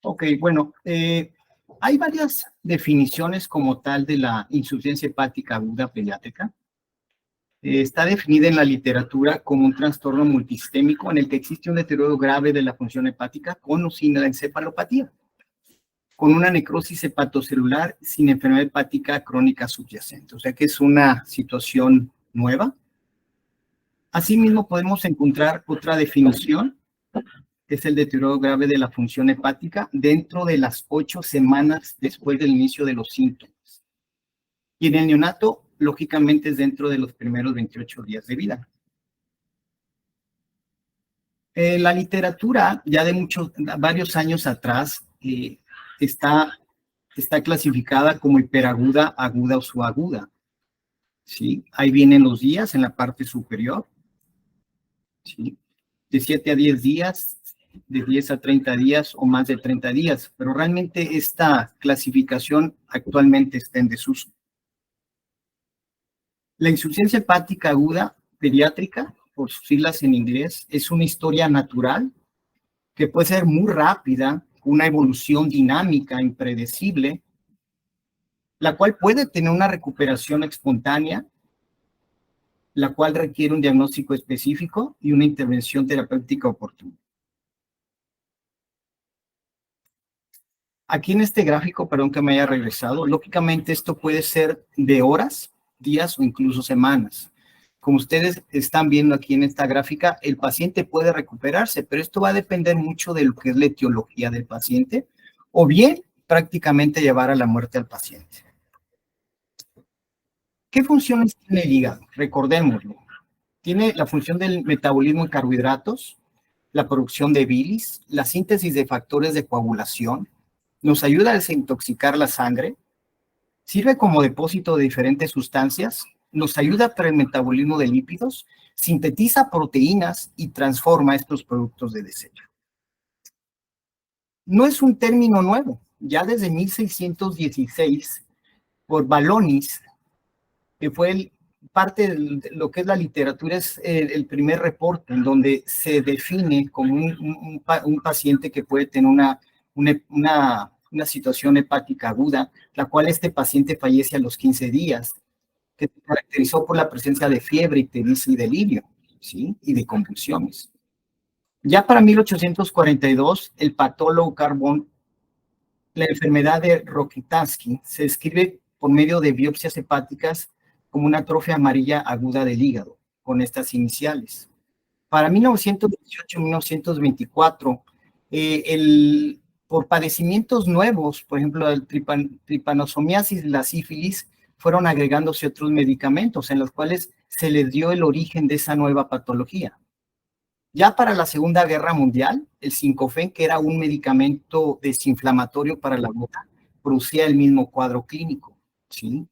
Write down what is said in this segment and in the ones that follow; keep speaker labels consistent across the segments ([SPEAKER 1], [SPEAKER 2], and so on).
[SPEAKER 1] Ok, bueno, hay varias definiciones como tal de la insuficiencia hepática aguda pediátrica. Está definida en la literatura como un trastorno multisistémico en el que existe un deterioro grave de la función hepática con o sin la encefalopatía, con una necrosis hepatocelular sin enfermedad hepática crónica subyacente. O sea que es una situación nueva. Asimismo, podemos encontrar otra definición, que es el deterioro grave de la función hepática dentro de las 8 semanas después del inicio de los síntomas. Y en el neonato, lógicamente, es dentro de los primeros 28 días de vida. La literatura, ya de varios años atrás, está clasificada como hiperaguda, aguda o subaguda. ¿Sí? Ahí vienen los días en la parte superior. ¿Sí? De 7 a 10 días, de 10 a 30 días o más de 30 días, pero realmente esta clasificación actualmente está en desuso. La insuficiencia hepática aguda pediátrica, por sus siglas en inglés, es una historia natural que puede ser muy rápida, una evolución dinámica, impredecible, la cual puede tener una recuperación espontánea, la cual requiere un diagnóstico específico y una intervención terapéutica oportuna. Aquí en este gráfico, perdón que me haya regresado, lógicamente esto puede ser de horas, días o incluso semanas. Como ustedes están viendo aquí en esta gráfica, el paciente puede recuperarse, pero esto va a depender mucho de lo que es la etiología del paciente, o bien prácticamente llevar a la muerte al paciente. ¿Qué funciones tiene el hígado? Recordémoslo. Tiene la función del metabolismo de carbohidratos, la producción de bilis, la síntesis de factores de coagulación, nos ayuda a desintoxicar la sangre, sirve como depósito de diferentes sustancias, nos ayuda para el metabolismo de lípidos, sintetiza proteínas y transforma estos productos de desecho. No es un término nuevo, ya desde 1616, por Balonis, que fue parte de lo que es la literatura, es el primer reporte en donde se define como un paciente que puede tener una situación hepática aguda, la cual este paciente fallece a los 15 días, que se caracterizó por la presencia de fiebre, ictericia y delirio, ¿sí? Y de convulsiones. Ya para 1842, el patólogo Carbón, la enfermedad de Rokitansky, se describe por medio de biopsias hepáticas como una atrofia amarilla aguda del hígado, con estas iniciales. Para 1918-1924, por padecimientos nuevos, por ejemplo, el tripanosomiasis y la sífilis, fueron agregándose otros medicamentos en los cuales se les dio el origen de esa nueva patología. Ya para la Segunda Guerra Mundial, el Sincofén, que era un medicamento desinflamatorio para la gota, producía el mismo cuadro clínico, ¿sí?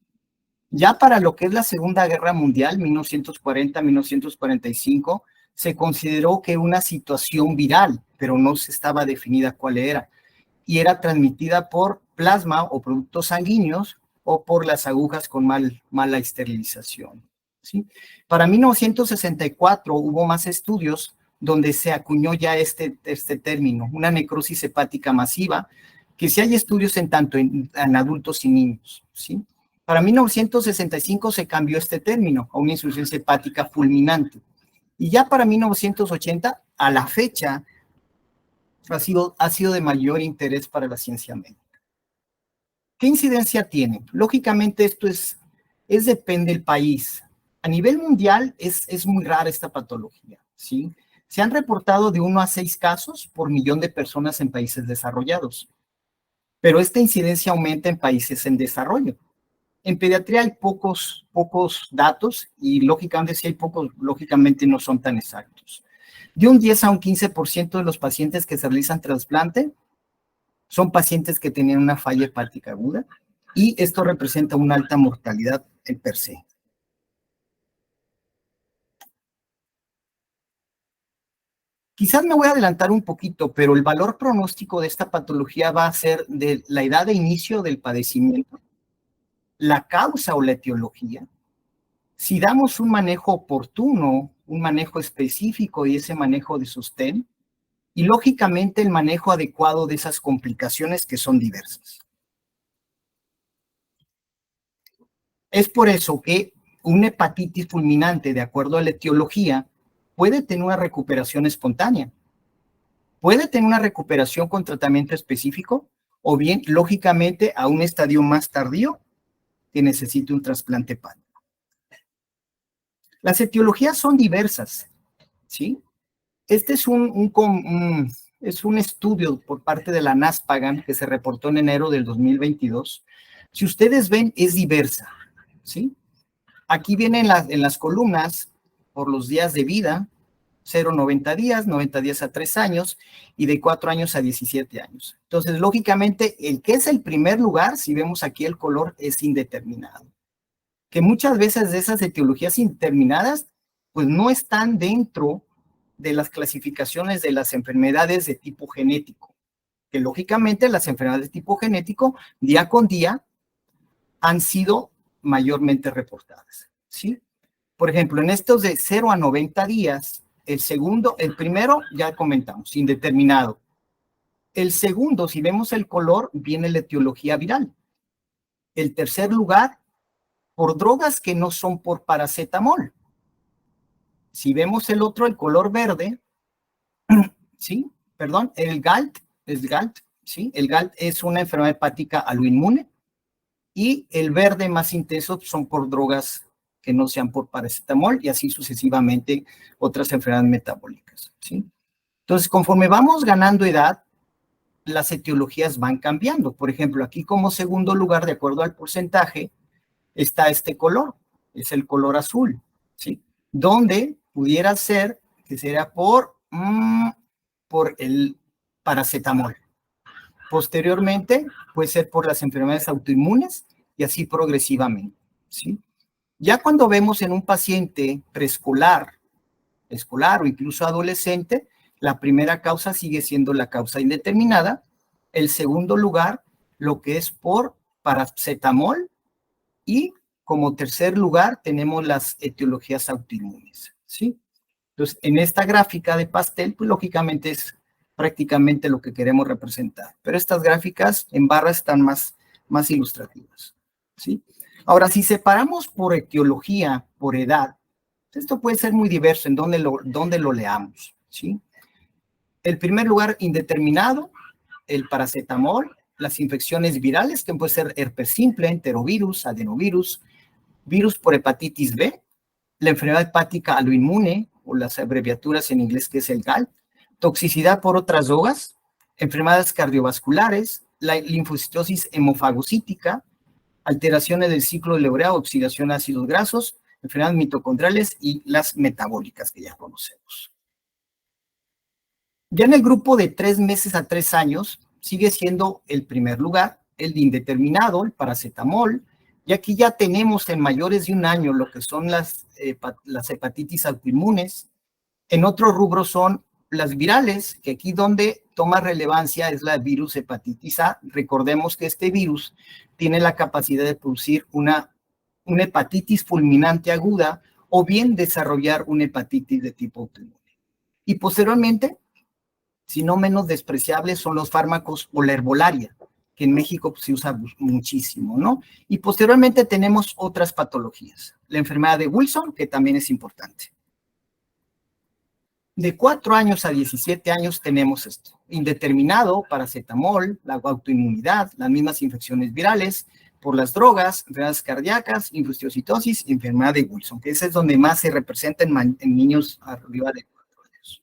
[SPEAKER 1] Ya para lo que es la Segunda Guerra Mundial, 1940-1945, se consideró que una situación viral, pero no se estaba definida cuál era, y era transmitida por plasma o productos sanguíneos o por las agujas con mala esterilización, ¿sí? Para 1964 hubo más estudios donde se acuñó ya este término, una necrosis hepática masiva, que sí hay estudios tanto en adultos y niños, ¿sí? Para 1965 se cambió este término a una insuficiencia hepática fulminante. Y ya para 1980, a la fecha, ha sido de mayor interés para la ciencia médica. ¿Qué incidencia tiene? Lógicamente esto depende del país. A nivel mundial es muy rara esta patología, ¿sí? Se han reportado de 1 a 6 casos por millón de personas en países desarrollados, pero esta incidencia aumenta en países en desarrollo. En pediatría hay pocos datos y lógicamente si hay pocos, lógicamente no son tan exactos. De un 10 a un 15% de los pacientes que se realizan trasplante son pacientes que tenían una falla hepática aguda y esto representa una alta mortalidad en per se. Quizás me voy a adelantar un poquito, pero el valor pronóstico de esta patología va a ser de la edad de inicio del padecimiento, la causa o la etiología. Si damos un manejo oportuno, un manejo específico y ese manejo de sostén, y lógicamente el manejo adecuado de esas complicaciones que son diversas. Es por eso que una hepatitis fulminante, de acuerdo a la etiología, puede tener una recuperación espontánea, puede tener una recuperación con tratamiento específico, o bien, lógicamente, a un estadio más tardío que necesite un trasplante hepático. Las etiologías son diversas, ¿sí? Este es un estudio por parte de la NASPGHAN que se reportó en enero del 2022. Si ustedes ven, es diversa, ¿sí? Aquí vienen en las columnas por los días de vida, 0 a 90 días, 90 días a 3 años y de 4 años a 17 años. Entonces, lógicamente, el que es el primer lugar, si vemos aquí el color, es indeterminado. Que muchas veces de esas etiologías indeterminadas, pues no están dentro de las clasificaciones de las enfermedades de tipo genético, que lógicamente las enfermedades de tipo genético, día con día, han sido mayormente reportadas, ¿sí? Por ejemplo, en estos de 0 a 90 días, el primero ya comentamos, indeterminado. El segundo, si vemos el color, viene la etiología viral. El tercer lugar, por drogas que no son por paracetamol. Si vemos el otro, el color verde, ¿sí? Perdón, el GALT, ¿sí? El GALT es una enfermedad hepática autoinmune y el verde más intenso son por drogas que no sean por paracetamol y así sucesivamente otras enfermedades metabólicas, ¿sí? Entonces, conforme vamos ganando edad, las etiologías van cambiando. Por ejemplo, aquí como segundo lugar, de acuerdo al porcentaje, está este color, es el color azul, ¿sí? Donde pudiera ser que sea por el paracetamol. Posteriormente, puede ser por las enfermedades autoinmunes y así progresivamente, ¿sí? Ya cuando vemos en un paciente preescolar, escolar o incluso adolescente, la primera causa sigue siendo la causa indeterminada. El segundo lugar, lo que es por paracetamol y como tercer lugar tenemos las etiologías autoinmunes, ¿sí? Entonces, en esta gráfica de pastel, pues lógicamente es prácticamente lo que queremos representar. Pero estas gráficas en barra están más ilustrativas, ¿sí? Ahora, si separamos por etiología, por edad, esto puede ser muy diverso en donde lo leamos, ¿sí? El primer lugar, indeterminado, el paracetamol, las infecciones virales, que puede ser herpes simple, enterovirus, adenovirus, virus por hepatitis B, la enfermedad hepática autoinmune, o las abreviaturas en inglés que es el GALT, toxicidad por otras drogas, enfermedades cardiovasculares, la linfocitosis hemofagocítica, alteraciones del ciclo de urea, oxidación de ácidos grasos, enfermedades mitocondriales y las metabólicas que ya conocemos. Ya en el grupo de 3 meses a 3 años, sigue siendo el primer lugar, el de indeterminado, el paracetamol, y aquí ya tenemos en mayores de 1 año lo que son las hepatitis autoinmunes. En otro rubro son las virales, que aquí donde toma relevancia es la virus hepatitis A. Recordemos que este virus tiene la capacidad de producir una hepatitis fulminante aguda o bien desarrollar una hepatitis de tipo autoinmune. Y posteriormente, si no menos despreciables, son los fármacos o la herbolaria, que en México se usa muchísimo, ¿no? Y posteriormente tenemos otras patologías. La enfermedad de Wilson, que también es importante. De 4 años a 17 años tenemos esto. Indeterminado, paracetamol, la autoinmunidad, las mismas infecciones virales, por las drogas, enfermedades cardíacas, infusiositosis, enfermedad de Wilson, que ese es donde más se representa en niños arriba de 4 años.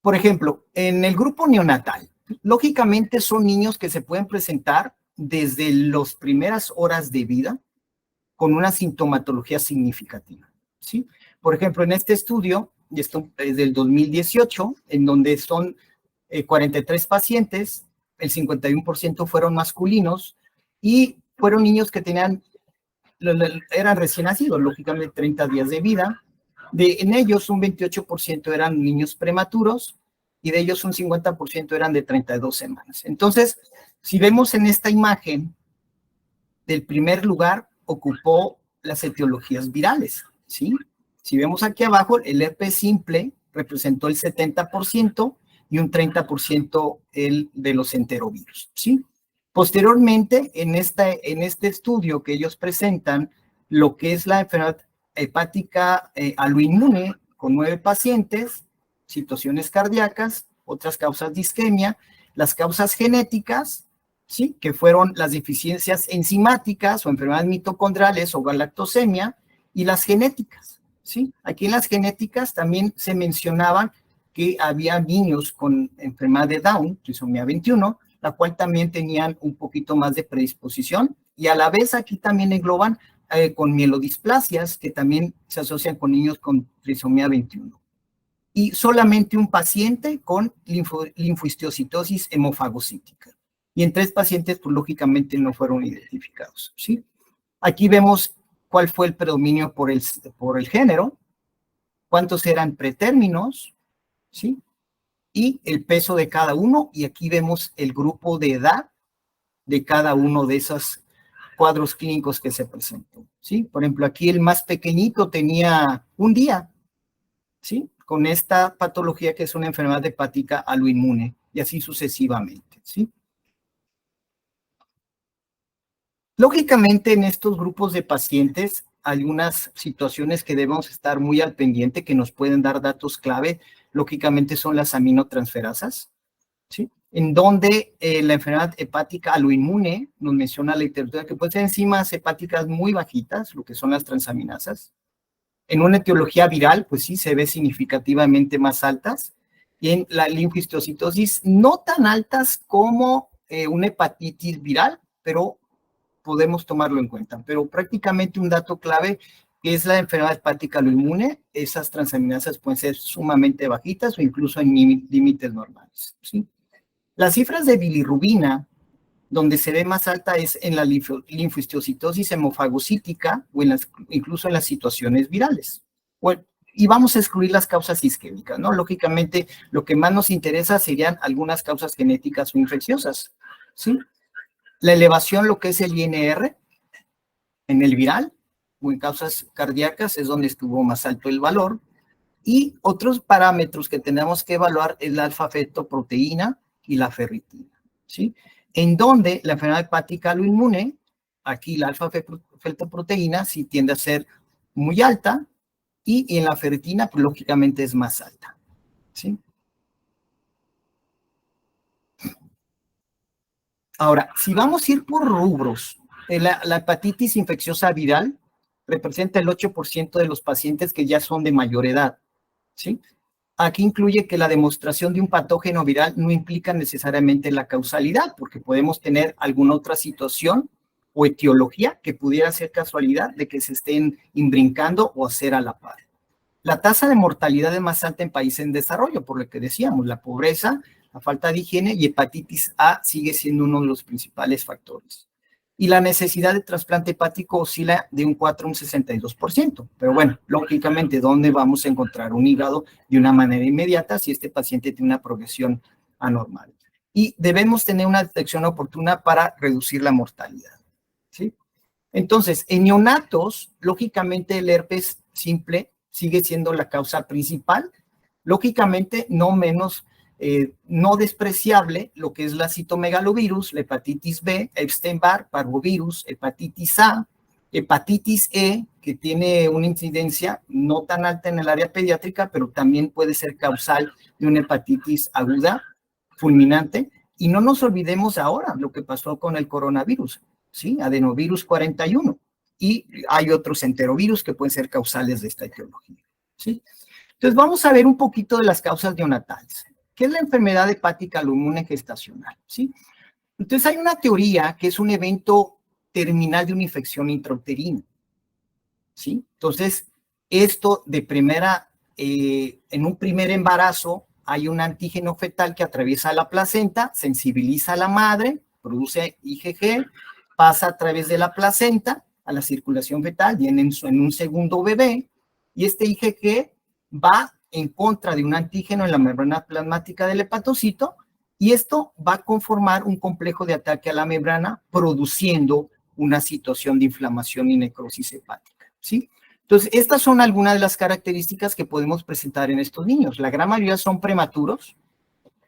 [SPEAKER 1] Por ejemplo, en el grupo neonatal, lógicamente son niños que se pueden presentar desde las primeras horas de vida con una sintomatología significativa, ¿sí? Por ejemplo, en este estudio, y esto es del 2018, en donde son 43 pacientes, el 51% fueron masculinos y fueron niños que eran recién nacidos, lógicamente 30 días de vida. En ellos un 28% eran niños prematuros y de ellos un 50% eran de 32 semanas. Entonces, si vemos en esta imagen, del primer lugar ocupó las etiologías virales, ¿sí? Si vemos aquí abajo, el herpes simple representó el 70% y un 30% el de los enterovirus, ¿sí? Posteriormente, en este estudio que ellos presentan, lo que es la enfermedad hepática autoinmune con 9 pacientes, situaciones cardíacas, otras causas de isquemia, las causas genéticas, ¿sí? Que fueron las deficiencias enzimáticas o enfermedades mitocondriales o galactosemia, y las genéticas, ¿sí? Aquí en las genéticas también se mencionaban que había niños con enfermedad de Down, trisomía 21, la cual también tenían un poquito más de predisposición, y a la vez aquí también engloban con mielodisplasias, que también se asocian con niños con trisomía 21. Y solamente un paciente con linfohistiocytosis hemofagocítica. Y en 3 pacientes, pues lógicamente no fueron identificados, ¿sí? Aquí vemos cuál fue el predominio por el género, cuántos eran pretérminos, ¿sí? Y el peso de cada uno, y aquí vemos el grupo de edad de cada uno de esos cuadros clínicos que se presentó, ¿sí? Por ejemplo, aquí el más pequeñito tenía un día, ¿sí? Con esta patología que es una enfermedad hepática autoinmune, y así sucesivamente, ¿sí? Lógicamente, en estos grupos de pacientes, algunas situaciones que debemos estar muy al pendiente, que nos pueden dar datos clave, lógicamente son las aminotransferasas, ¿sí? En donde la enfermedad hepática autoinmune nos menciona la literatura que puede ser enzimas hepáticas muy bajitas, lo que son las transaminasas. En una etiología viral, pues sí, se ve significativamente más altas. Y en la linfohistiocytosis, no tan altas como una hepatitis viral, pero podemos tomarlo en cuenta. Pero prácticamente un dato clave que es la enfermedad hepática autoinmune, esas transaminasas pueden ser sumamente bajitas o incluso en límites normales, ¿sí? Las cifras de bilirrubina, donde se ve más alta es en la linfohistiocytosis hemofagocítica o incluso en las situaciones virales. Bueno, y vamos a excluir las causas isquémicas, ¿no? Lógicamente, lo que más nos interesa serían algunas causas genéticas o infecciosas, ¿sí? La elevación, lo que es el INR, en el viral o en causas cardíacas es donde estuvo más alto el valor. Y otros parámetros que tenemos que evaluar es la alfa-fetoproteína y la ferritina, ¿sí? En donde la enfermedad hepática autoinmune, aquí la alfa-fetoproteína sí tiende a ser muy alta, y en la ferritina, pues lógicamente es más alta, ¿sí? Ahora, si vamos a ir por rubros, la hepatitis infecciosa viral representa el 8% de los pacientes que ya son de mayor edad, ¿sí? Aquí incluye que la demostración de un patógeno viral no implica necesariamente la causalidad, porque podemos tener alguna otra situación o etiología que pudiera ser casualidad de que se estén imbrincando o hacer a la par. La tasa de mortalidad es más alta en países en desarrollo, por lo que decíamos, la pobreza, la falta de higiene y hepatitis A sigue siendo uno de los principales factores. Y la necesidad de trasplante hepático oscila de un 4 a un 62%. Pero bueno, lógicamente, ¿dónde vamos a encontrar un hígado de una manera inmediata si este paciente tiene una progresión anormal? Y debemos tener una detección oportuna para reducir la mortalidad, ¿sí? Entonces, en neonatos, lógicamente el herpes simple sigue siendo la causa principal, lógicamente no menos, no despreciable lo que es la citomegalovirus, la hepatitis B, Epstein-Barr, parvovirus, hepatitis A, hepatitis E, que tiene una incidencia no tan alta en el área pediátrica, pero también puede ser causal de una hepatitis aguda, fulminante, y no nos olvidemos ahora lo que pasó con el coronavirus, ¿sí? Adenovirus 41, y hay otros enterovirus que pueden ser causales de esta etiología, ¿sí? Entonces vamos a ver un poquito de las causas neonatales. ¿Qué es la enfermedad hepática autoinmune gestacional? ¿Sí? Entonces hay una teoría que es un evento terminal de una infección intrauterina, ¿sí? Entonces, esto de primera, en un primer embarazo, hay un antígeno fetal que atraviesa la placenta, sensibiliza a la madre, produce IgG, pasa a través de la placenta a la circulación fetal, viene en un segundo bebé, y este IgG va en contra de un antígeno en la membrana plasmática del hepatocito, y esto va a conformar un complejo de ataque a la membrana, produciendo una situación de inflamación y necrosis hepática, ¿sí? Entonces, estas son algunas de las características que podemos presentar en estos niños. La gran mayoría son prematuros,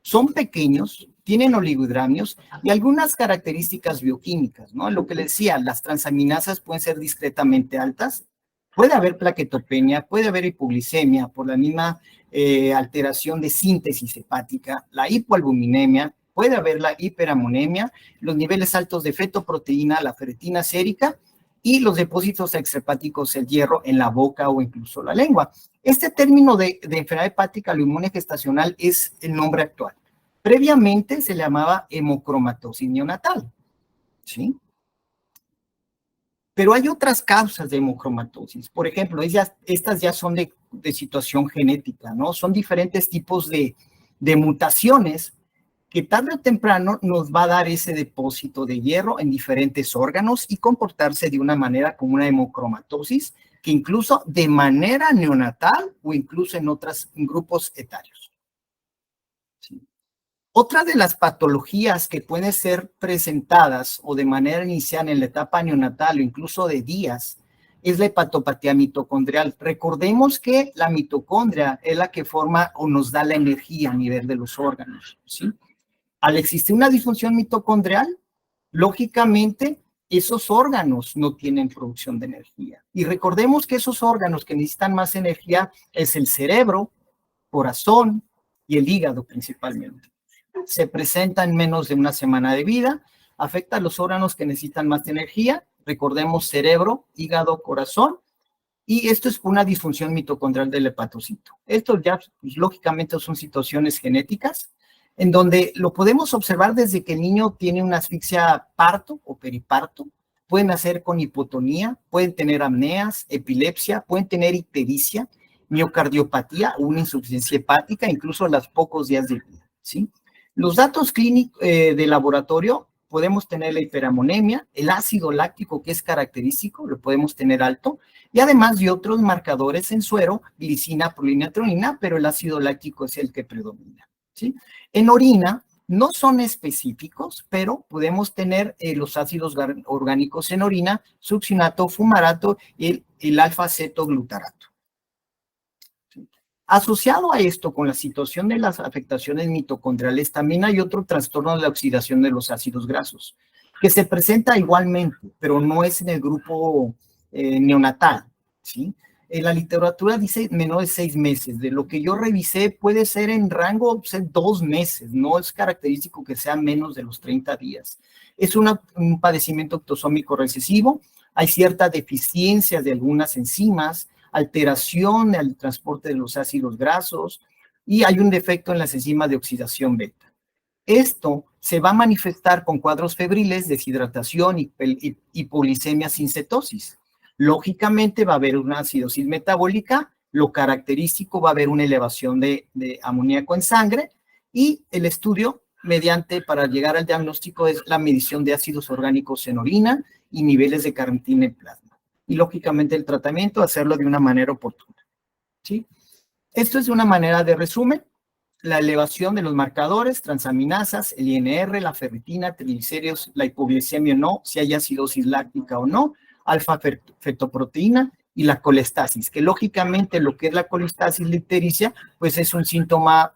[SPEAKER 1] son pequeños, tienen oligohidramios y algunas características bioquímicas, ¿no? Lo que les decía, las transaminasas pueden ser discretamente altas, puede haber plaquetopenia, puede haber hipoglicemia por la misma alteración de síntesis hepática, la hipoalbuminemia, puede haber la hiperamonemia, los niveles altos de fetoproteína, la ferritina sérica y los depósitos extrahepáticos, el hierro en la boca o incluso la lengua. Este término de enfermedad hepática autoinmune gestacional es el nombre actual. Previamente se llamaba hemocromatosis neonatal, ¿sí? Pero hay otras causas de hemocromatosis. Por ejemplo, estas ya son de situación genética, ¿no? Son diferentes tipos de mutaciones que tarde o temprano nos va a dar ese depósito de hierro en diferentes órganos y comportarse de una manera como una hemocromatosis, que incluso de manera neonatal o incluso en otros grupos etarios. ¿Sí? Otra de las patologías que pueden ser presentadas o de manera inicial en la etapa neonatal o incluso de días es la hepatopatía mitocondrial. Recordemos que la mitocondria es la que forma o nos da la energía a nivel de los órganos, ¿sí? Al existir una disfunción mitocondrial, lógicamente esos órganos no tienen producción de energía. Y recordemos que esos órganos que necesitan más energía es el cerebro, corazón y el hígado principalmente. Se presenta en menos de una semana de vida, afecta a los órganos que necesitan más energía, recordemos cerebro, hígado, corazón, y esto es una disfunción mitocondrial del hepatocito. Esto ya, pues, lógicamente, son situaciones genéticas, en donde lo podemos observar desde que el niño tiene una asfixia parto o periparto, pueden nacer con hipotonía, pueden tener apneas, epilepsia, pueden tener ictericia, miocardiopatía, una insuficiencia hepática, incluso a los pocos días de vida, ¿sí? Los datos clínicos de laboratorio, podemos tener la hiperamonemia, el ácido láctico que es característico, lo podemos tener alto, y además de otros marcadores en suero, glicina, prolina, treonina, pero el ácido láctico es el que predomina, ¿sí? En orina no son específicos, pero podemos tener los ácidos orgánicos en orina, succinato, fumarato y el alfa-cetoglutarato. Asociado a esto, con la situación de las afectaciones mitocondriales, también hay otro trastorno de la oxidación de los ácidos grasos, que se presenta igualmente, pero no es en el grupo neonatal, ¿sí? En la literatura dice menos de 6 meses. De lo que yo revisé, puede ser en rango 2 meses. No es característico que sea menos de los 30 días. Es un padecimiento autosómico recesivo. Hay cierta deficiencia de algunas enzimas, alteración al transporte de los ácidos grasos y hay un defecto en las enzimas de oxidación beta. Esto se va a manifestar con cuadros febriles, deshidratación y hipoglicemia sin cetosis. Lógicamente va a haber una acidosis metabólica, lo característico va a haber una elevación de amoníaco en sangre y el estudio para llegar al diagnóstico es la medición de ácidos orgánicos en orina y niveles de carnitina en plasma. Y lógicamente el tratamiento, hacerlo de una manera oportuna, ¿sí? Esto es una manera de resumen. La elevación de los marcadores, transaminasas, el INR, la ferritina, triglicéridos, la hipoglicemia o no, si hay acidosis láctica o no, alfa-fetoproteína y la colestasis, que lógicamente lo que es la colestasis ictericia, pues es un síntoma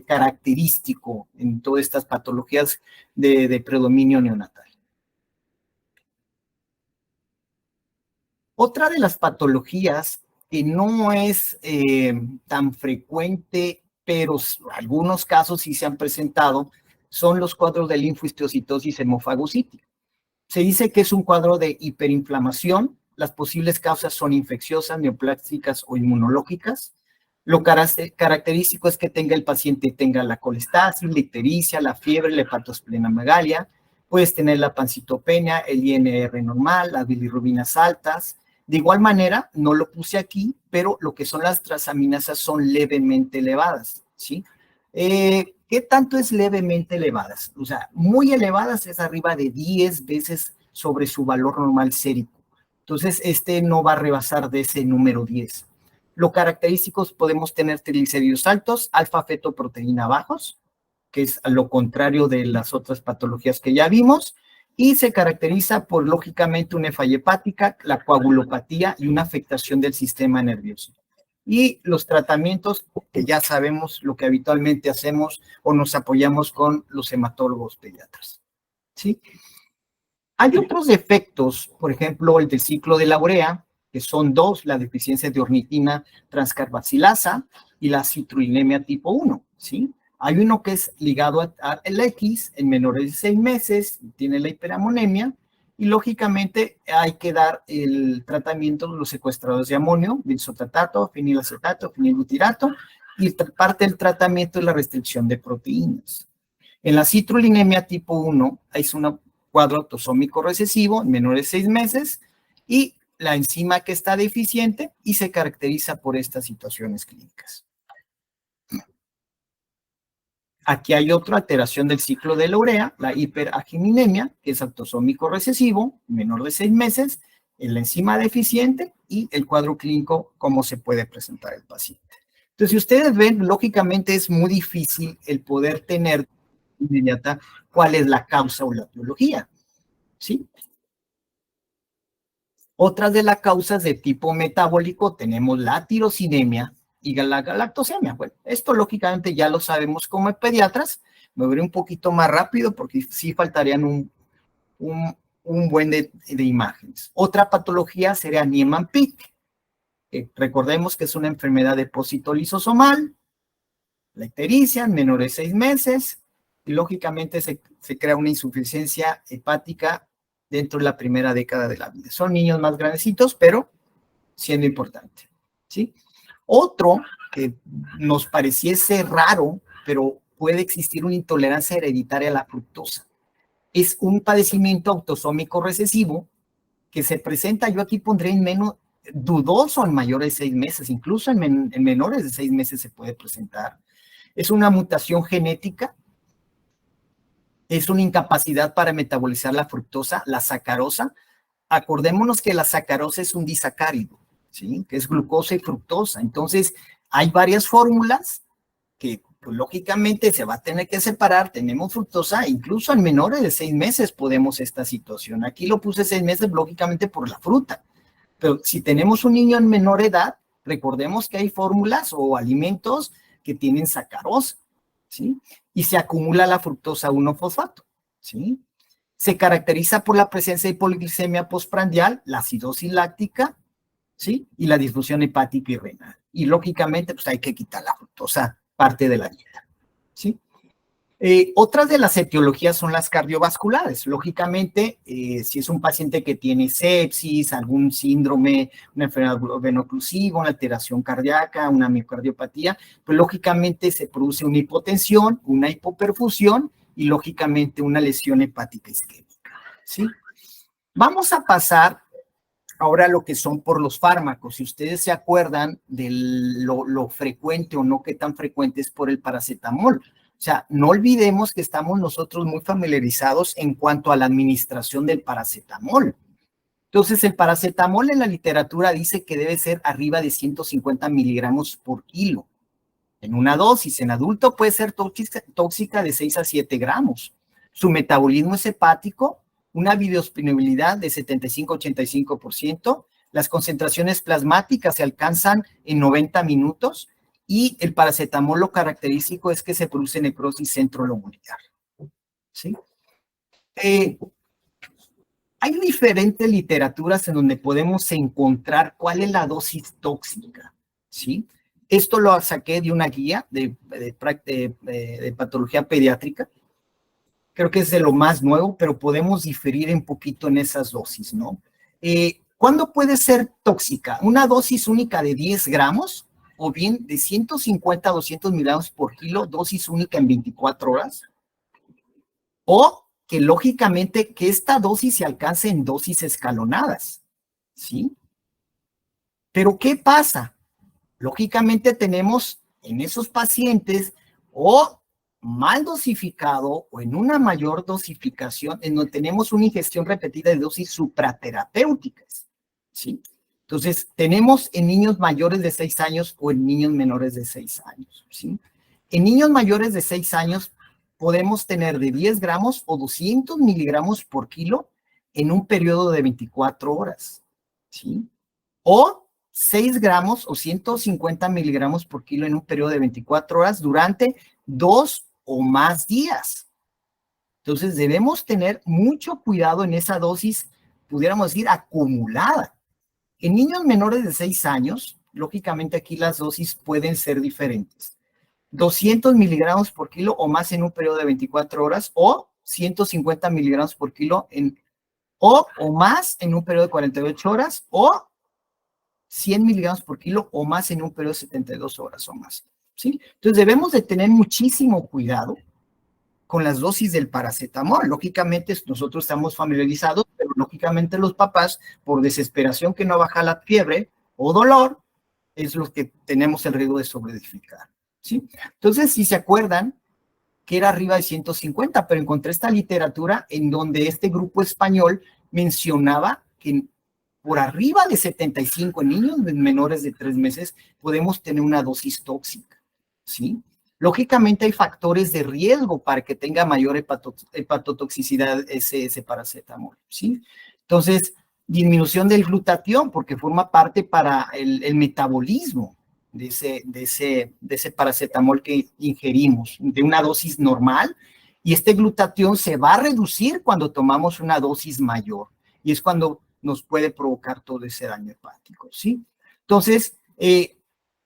[SPEAKER 1] característico en todas estas patologías de predominio neonatal. Otra de las patologías que no es tan frecuente, pero algunos casos sí se han presentado, son los cuadros de linfohistiocytosis hemofagocítica. Se dice que es un cuadro de hiperinflamación. Las posibles causas son infecciosas, neoplásticas o inmunológicas. Lo característico es que el paciente tenga la colestasis, la ictericia, la fiebre, la hepatosplenomegalia. Puedes tener la pancitopenia, el INR normal, las bilirrubinas altas. De igual manera, no lo puse aquí, pero lo que son las transaminasas son levemente elevadas, ¿sí? ¿Qué tanto es levemente elevadas? O sea, muy elevadas es arriba de 10 veces sobre su valor normal sérico. Entonces, no va a rebasar de ese número 10. Lo característicos, podemos tener triglicéridos altos, alfa-fetoproteína bajos, que es a lo contrario de las otras patologías que ya vimos, y se caracteriza por, lógicamente, una falla hepática, la coagulopatía y una afectación del sistema nervioso. Y los tratamientos, que ya sabemos lo que habitualmente hacemos o nos apoyamos con los hematólogos pediatras. ¿Sí? Hay otros defectos, por ejemplo, el del ciclo de la urea, que son dos, la deficiencia de ornitina transcarbacilasa y la citrullinemia tipo 1, ¿sí? Hay uno que es ligado al X en menores de 6 meses, tiene la hiperamonemia, y lógicamente hay que dar el tratamiento de los secuestradores de amonio, benzotratato, fenilacetato, fenilbutirato, y parte del tratamiento es la restricción de proteínas. En la citrullinemia tipo 1 es un cuadro autosómico recesivo en menores de 6 meses y la enzima que está deficiente y se caracteriza por estas situaciones clínicas. Aquí hay otra alteración del ciclo de la urea, la hiperaginemia, que es autosómico recesivo, menor de 6 meses, en la enzima deficiente y el cuadro clínico, cómo se puede presentar el paciente. Entonces, si ustedes ven, lógicamente es muy difícil el poder tener inmediata cuál es la causa o la etiología, ¿sí? Otras de las causas de tipo metabólico tenemos la tirosinemia y la galactosemia. Bueno, esto lógicamente ya lo sabemos como pediatras. Me veré un poquito más rápido porque sí faltarían un buen de imágenes. Otra patología sería Niemann-Pick. Recordemos que es una enfermedad de depósito lisosomal, la ictericia en menores de 6 meses, y lógicamente se crea una insuficiencia hepática dentro de la primera década de la vida. Son niños más grandecitos, pero siendo importante, ¿sí? Otro que nos pareciese raro, pero puede existir una intolerancia hereditaria a la fructosa. Es un padecimiento autosómico recesivo que se presenta, yo aquí pondré en menos dudoso en mayores de 6 meses, incluso en menores de 6 meses se puede presentar. Es una mutación genética, es una incapacidad para metabolizar la fructosa, la sacarosa. Acordémonos que la sacarosa es un disacárido, ¿sí? Que es glucosa y fructosa. Entonces, hay varias fórmulas que pues, lógicamente se va a tener que separar. Tenemos fructosa, incluso en menores de 6 meses podemos esta situación. Aquí lo puse 6 meses, lógicamente por la fruta. Pero si tenemos un niño en menor edad, recordemos que hay fórmulas o alimentos que tienen sacarosa, ¿sí? Y se acumula la fructosa 1-fosfato, ¿sí? Se caracteriza por la presencia de hipoglicemia postprandial, la acidosis láctica, ¿sí? Y la disfunción hepática y renal. Y lógicamente, pues hay que quitar la fructosa, parte de la dieta, ¿sí? Otras de las etiologías son las cardiovasculares. Lógicamente, si es un paciente que tiene sepsis, algún síndrome, una enfermedad veno-oclusiva, una alteración cardíaca, una miocardiopatía, pues lógicamente se produce una hipotensión, una hipoperfusión y lógicamente una lesión hepática isquémica, ¿sí? Vamos a pasar ahora a lo que son por los fármacos. Si ustedes se acuerdan de lo frecuente o no qué tan frecuente es por el paracetamol. O sea, no olvidemos que estamos nosotros muy familiarizados en cuanto a la administración del paracetamol. Entonces, el paracetamol en la literatura dice que debe ser arriba de 150 miligramos por kilo. En una dosis, en adulto puede ser tóxica de 6 a 7 gramos. Su metabolismo es hepático, una biodisponibilidad de 75-85%, las concentraciones plasmáticas se alcanzan en 90 minutos y el paracetamol lo característico es que se produce necrosis centrolobular, ¿sí? Hay diferentes literaturas en donde podemos encontrar cuál es la dosis tóxica, ¿sí? Esto lo saqué de una guía de patología pediátrica. Creo que es de lo más nuevo, pero podemos diferir un poquito en esas dosis, ¿no? ¿Cuándo puede ser tóxica? ¿Una dosis única de 10 gramos o bien de 150 a 200 miligramos por kilo, dosis única en 24 horas? O que lógicamente que esta dosis se alcance en dosis escalonadas, ¿sí? Pero ¿qué pasa? Lógicamente tenemos en esos pacientes o mal dosificado o en una mayor dosificación en donde tenemos una ingestión repetida de dosis supraterapéuticas, ¿sí? Entonces, tenemos en niños mayores de 6 años o en niños menores de 6 años, ¿sí? En niños mayores de 6 años podemos tener de 10 gramos o 200 miligramos por kilo en un periodo de 24 horas, ¿sí? O 6 gramos o 150 miligramos por kilo en un periodo de 24 horas durante 2 o más días. Entonces debemos tener mucho cuidado en esa dosis, pudiéramos decir, acumulada. En niños menores de 6 años, lógicamente aquí las dosis pueden ser diferentes. 200 miligramos por kilo o más en un periodo de 24 horas o 150 miligramos por kilo o más en un periodo de 48 horas o 100 miligramos por kilo o más en un periodo de 72 horas o más, ¿sí? Entonces debemos de tener muchísimo cuidado con las dosis del paracetamol. Lógicamente nosotros estamos familiarizados, pero lógicamente los papás, por desesperación que no baja la fiebre o dolor, es lo que tenemos el riesgo de sobredosificar, ¿sí? Entonces, si se acuerdan, que era arriba de 150, pero encontré esta literatura en donde este grupo español mencionaba que por arriba de 75 en niños menores de 3 meses podemos tener una dosis tóxica, ¿sí? Lógicamente hay factores de riesgo para que tenga mayor hepatotoxicidad ese paracetamol, ¿sí? Entonces, disminución del glutatión, porque forma parte para el metabolismo de ese paracetamol que ingerimos, de una dosis normal, y este glutatión se va a reducir cuando tomamos una dosis mayor, y es cuando nos puede provocar todo ese daño hepático, ¿sí? Entonces,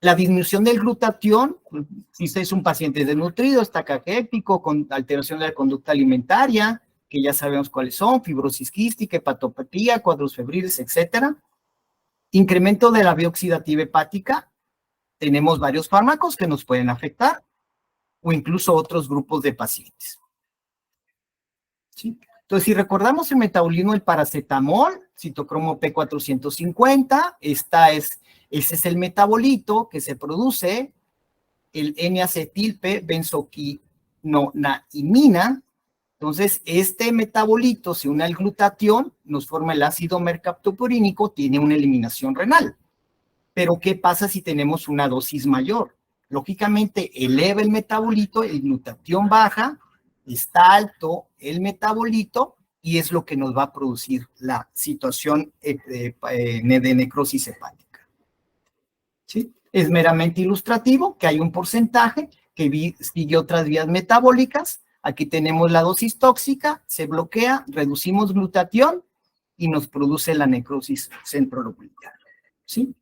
[SPEAKER 1] la disminución del glutatión, si usted es un paciente desnutrido, está caquético, con alteración de la conducta alimentaria, que ya sabemos cuáles son, fibrosis quística, hepatopatía, cuadros febriles, etcétera. Incremento de la vía oxidativa hepática, tenemos varios fármacos que nos pueden afectar, o incluso otros grupos de pacientes, ¿sí? Entonces, si recordamos el metabolismo del paracetamol, citocromo P450, ese es el metabolito que se produce, el N-acetilpe-benzoquinonaimina. Entonces, este metabolito se une al glutatión, nos forma el ácido mercaptopurínico, tiene una eliminación renal. Pero, ¿qué pasa si tenemos una dosis mayor? Lógicamente, eleva el metabolito, el glutatión baja, está alto el metabolito y es lo que nos va a producir la situación de necrosis hepática, ¿sí? Es meramente ilustrativo que hay un porcentaje que sigue otras vías metabólicas. Aquí tenemos la dosis tóxica, se bloquea, reducimos glutatión y nos produce la necrosis centrolocular, ¿sí?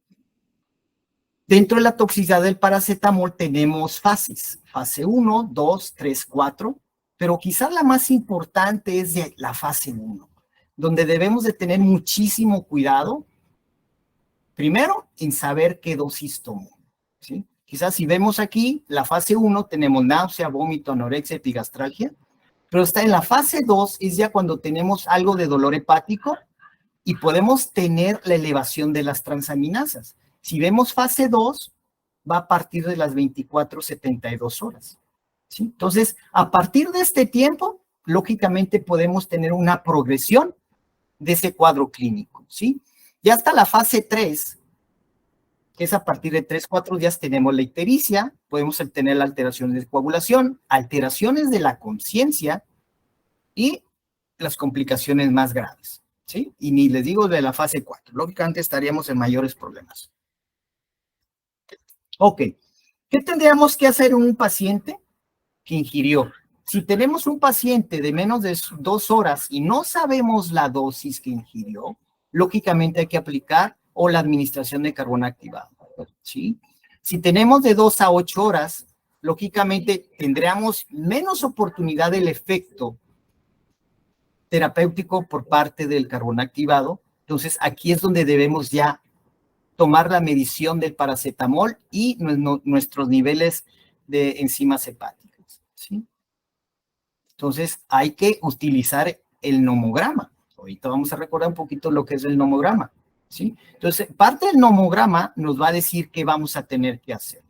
[SPEAKER 1] Dentro de la toxicidad del paracetamol tenemos fases, fase 1, 2, 3, 4, pero quizás la más importante es de la fase 1, donde debemos de tener muchísimo cuidado, primero, en saber qué dosis tomó, ¿sí? Quizás si vemos aquí, la fase 1 tenemos náusea, vómito, anorexia, epigastralgia, pero está en la fase 2, es ya cuando tenemos algo de dolor hepático y podemos tener la elevación de las transaminasas. Si vemos fase 2, va a partir de las 24-72 horas, ¿sí? Entonces, a partir de este tiempo, lógicamente podemos tener una progresión de ese cuadro clínico, ¿sí? Ya hasta la fase 3, que es a partir de 3-4 días, tenemos la ictericia, podemos tener la alteración de coagulación, alteraciones de la conciencia y las complicaciones más graves, ¿sí? Y ni les digo de la fase 4, lógicamente estaríamos en mayores problemas. Ok, ¿qué tendríamos que hacer en un paciente que ingirió? Si tenemos un paciente de menos de 2 horas y no sabemos la dosis que ingirió, lógicamente hay que aplicar o la administración de carbón activado, ¿sí? Si tenemos de 2 a 8 horas, lógicamente tendríamos menos oportunidad del efecto terapéutico por parte del carbón activado. Entonces, aquí es donde debemos ya tomar la medición del paracetamol y nuestros niveles de enzimas hepáticas, ¿sí? Entonces, hay que utilizar el nomograma. Ahorita vamos a recordar un poquito lo que es el nomograma, ¿sí? Entonces, parte del nomograma nos va a decir qué vamos a tener que hacer.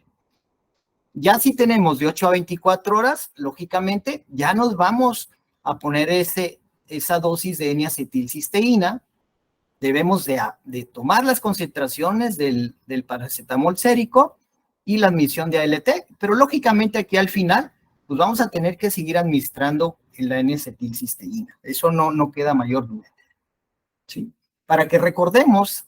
[SPEAKER 1] Ya si tenemos de 8 a 24 horas, lógicamente, ya nos vamos a poner esa dosis de N-acetilcisteína. Debemos de tomar las concentraciones del paracetamol sérico y la admisión de ALT, pero lógicamente aquí al final, pues vamos a tener que seguir administrando la N-acetilcisteína. Eso no queda mayor duda. ¿Sí? Para que recordemos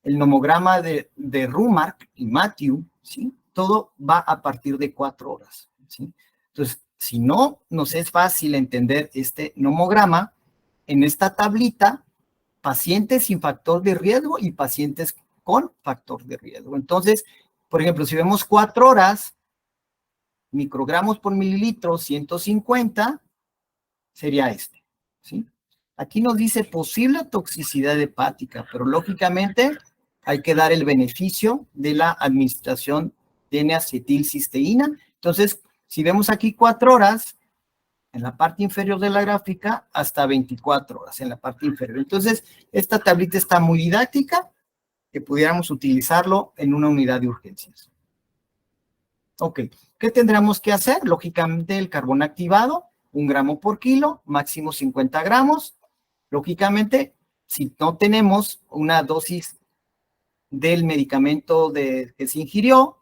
[SPEAKER 1] el nomograma de Rumark y Matthew, ¿sí? Todo va a partir de 4 horas. ¿Sí? Entonces, si no nos es fácil entender este nomograma, en esta tablita, pacientes sin factor de riesgo y pacientes con factor de riesgo. Entonces, por ejemplo, si vemos 4 horas, microgramos por mililitro, 150, sería este, ¿sí? Aquí nos dice posible toxicidad hepática, pero lógicamente hay que dar el beneficio de la administración de N-acetilcisteína. Entonces, si vemos aquí 4 horas, en la parte inferior de la gráfica, hasta 24 horas en la parte inferior. Entonces, esta tablita está muy didáctica, que pudiéramos utilizarlo en una unidad de urgencias. Ok, ¿qué tendríamos que hacer? Lógicamente, el carbón activado, 1 gramo por kilo, máximo 50 gramos. Lógicamente, si no tenemos una dosis del medicamento que se ingirió,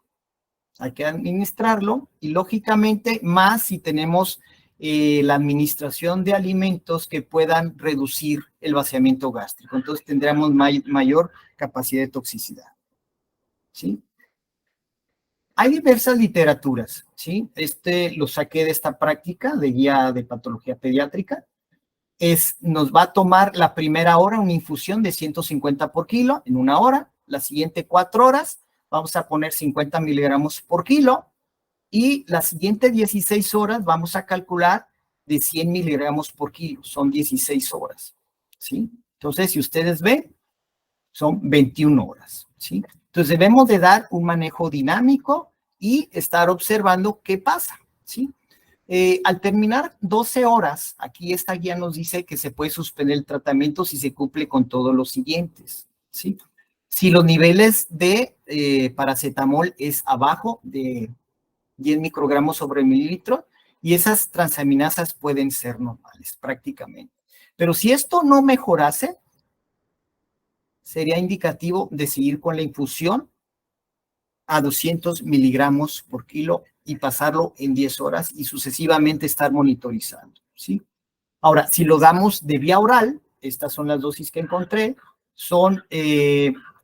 [SPEAKER 1] hay que administrarlo, y lógicamente más si tenemos la administración de alimentos que puedan reducir el vaciamiento gástrico. Entonces tendremos mayor capacidad de toxicidad. ¿Sí? Hay diversas literaturas, ¿sí? Lo saqué de esta práctica de guía de patología pediátrica. Nos va a tomar la primera hora una infusión de 150 por kilo en 1 hora, la siguiente 4 horas, vamos a poner 50 miligramos por kilo, y las siguientes 16 horas vamos a calcular de 100 miligramos por kilo, son 16 horas, ¿sí? Entonces, si ustedes ven, son 21 horas, ¿sí? Entonces, debemos de dar un manejo dinámico y estar observando qué pasa, ¿sí? Al terminar 12 horas, aquí esta guía nos dice que se puede suspender el tratamiento si se cumple con todos los siguientes, ¿sí? Si los niveles de paracetamol es abajo de 10 microgramos sobre mililitro, y esas transaminasas pueden ser normales prácticamente. Pero si esto no mejorase, sería indicativo de seguir con la infusión a 200 miligramos por kilo y pasarlo en 10 horas y sucesivamente estar monitorizando, ¿sí? Ahora, si lo damos de vía oral, estas son las dosis que encontré, son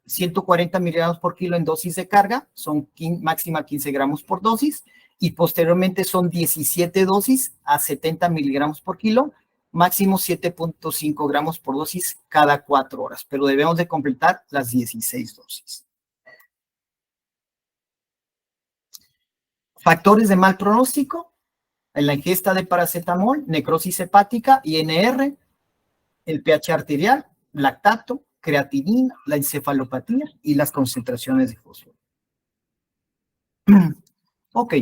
[SPEAKER 1] 140 miligramos por kilo en dosis de carga, son máxima 15 gramos por dosis, y posteriormente son 17 dosis a 70 miligramos por kilo, máximo 7.5 gramos por dosis cada 4 horas, pero debemos de completar las 16 dosis. Factores de mal pronóstico: en la ingesta de paracetamol, necrosis hepática, INR, el pH arterial, lactato, creatinina, la encefalopatía y las concentraciones de fósforo. Ok,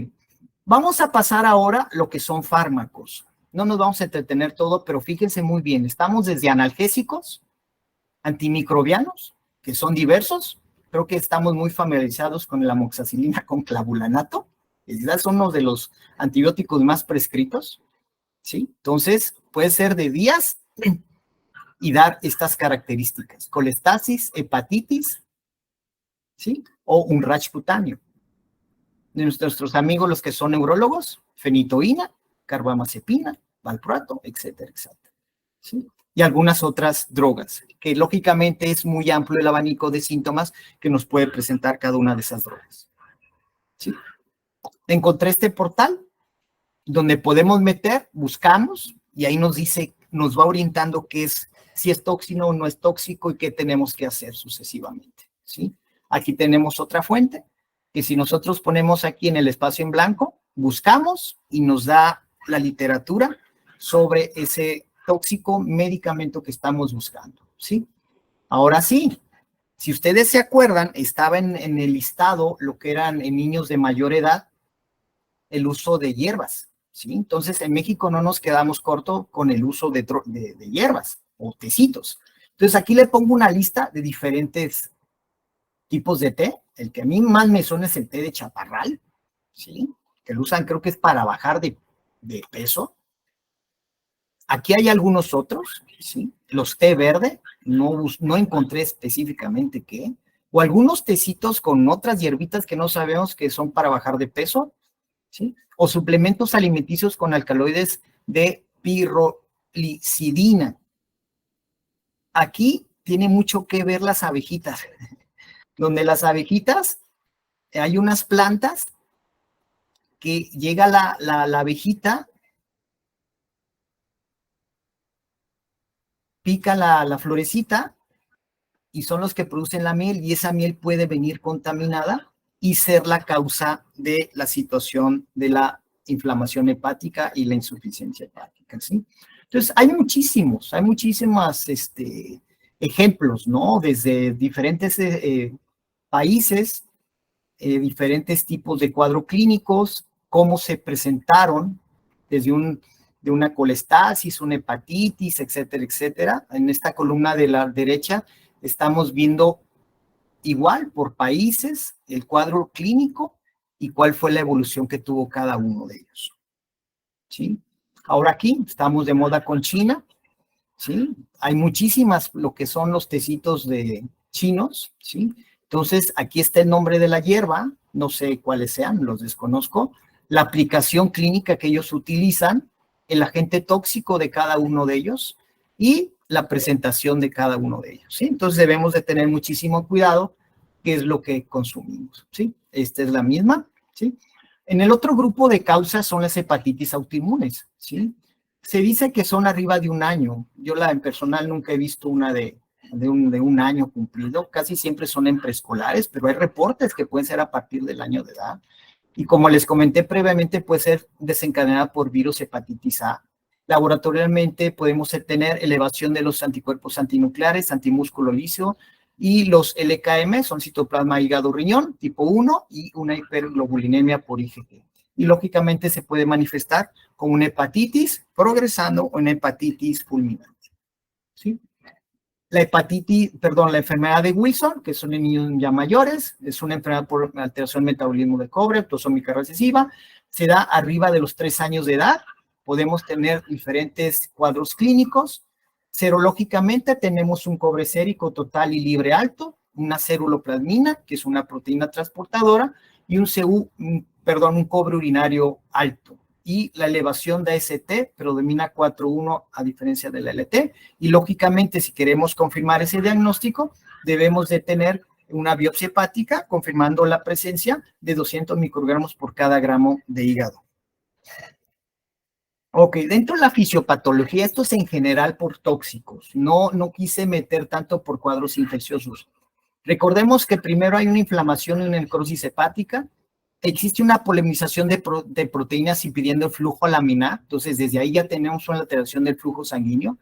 [SPEAKER 1] vamos a pasar ahora lo que son fármacos. No nos vamos a entretener todo, pero fíjense muy bien, estamos desde analgésicos, antimicrobianos, que son diversos. Creo que estamos muy familiarizados con la amoxicilina con clavulanato. Son uno de los antibióticos más prescritos, ¿sí? Entonces, puede ser de días y dar estas características: colestasis, hepatitis, ¿sí? O un rash cutáneo. De nuestros amigos, los que son neurólogos, fenitoína, carbamazepina, valproato, etcétera, etcétera, ¿sí? Y algunas otras drogas, que lógicamente es muy amplio el abanico de síntomas que nos puede presentar cada una de esas drogas, ¿sí? Encontré este portal donde podemos meter, buscamos, y ahí nos dice, nos va orientando qué es, si es tóxico o no es tóxico, y qué tenemos que hacer sucesivamente, ¿sí? Aquí tenemos otra fuente, que si nosotros ponemos aquí en el espacio en blanco, buscamos y nos da la literatura sobre ese tóxico medicamento que estamos buscando, ¿sí? Ahora sí, si ustedes se acuerdan, estaba en el listado lo que eran en niños de mayor edad, el uso de hierbas, ¿sí? Entonces, en México no nos quedamos corto con el uso de hierbas o tecitos. Entonces, aquí le pongo una lista de diferentes tipos de té. El que a mí más me suena es el té de chaparral, ¿sí? Que lo usan, creo que es para bajar de peso. Aquí hay algunos otros, ¿sí? Los té verde, no encontré específicamente qué. O algunos tecitos con otras hierbitas que no sabemos que son para bajar de peso. ¿sí? O suplementos alimenticios con alcaloides de pirrolicidina. Aquí tiene mucho que ver las abejitas, donde las abejitas, hay unas plantas que llega la abejita, pica la florecita y son los que producen la miel, y esa miel puede venir contaminada y ser la causa de la situación de la inflamación hepática y la insuficiencia hepática, ¿sí? Entonces, hay muchísimos ejemplos, ¿no? Desde diferentes países, diferentes tipos de cuadros clínicos, cómo se presentaron desde de una colestasis, una hepatitis, etcétera, etcétera. En esta columna de la derecha estamos viendo igual por países el cuadro clínico y cuál fue la evolución que tuvo cada uno de ellos, ¿sí? Ahora aquí estamos de moda con China, ¿sí? Hay muchísimas, lo que son los tecitos de chinos, ¿sí? Entonces, aquí está el nombre de la hierba, no sé cuáles sean, los desconozco, la aplicación clínica que ellos utilizan, el agente tóxico de cada uno de ellos y la presentación de cada uno de ellos, ¿sí? Entonces, debemos de tener muchísimo cuidado qué es lo que consumimos, ¿sí? Esta es la misma, ¿sí? En el otro grupo de causas son las hepatitis autoinmunes, ¿sí? Se dice que son arriba de un año. Yo en personal nunca he visto una de un año cumplido. Casi siempre son en preescolares, pero hay reportes que pueden ser a partir del año de edad. Y como les comenté previamente, puede ser desencadenada por virus hepatitis A. Laboratorialmente podemos tener elevación de los anticuerpos antinucleares, antimúsculo lisio, y los LKM son citoplasma hígado riñón tipo 1 y una hiperglobulinemia por IgG. Y lógicamente se puede manifestar con una hepatitis progresando o una hepatitis fulminante, ¿sí? La enfermedad de Wilson, que son en niños ya mayores, es una enfermedad por alteración del metabolismo de cobre, autosómica recesiva, se da arriba de los 3 años de edad, podemos tener diferentes cuadros clínicos. Serológicamente tenemos un cobre sérico total y libre alto, una ceruloplasmina, que es una proteína transportadora, y un cobre urinario alto. Y la elevación de AST predomina 4.1 a diferencia de la LT. Y lógicamente, si queremos confirmar ese diagnóstico, debemos de tener una biopsia hepática confirmando la presencia de 200 microgramos por cada gramo de hígado. Ok, dentro de la fisiopatología, esto es en general por tóxicos, no quise meter tanto por cuadros infecciosos. Recordemos que primero hay una inflamación y una necrosis hepática, existe una polinización de proteínas impidiendo el flujo laminar, entonces desde ahí ya tenemos una alteración del flujo sanguíneo.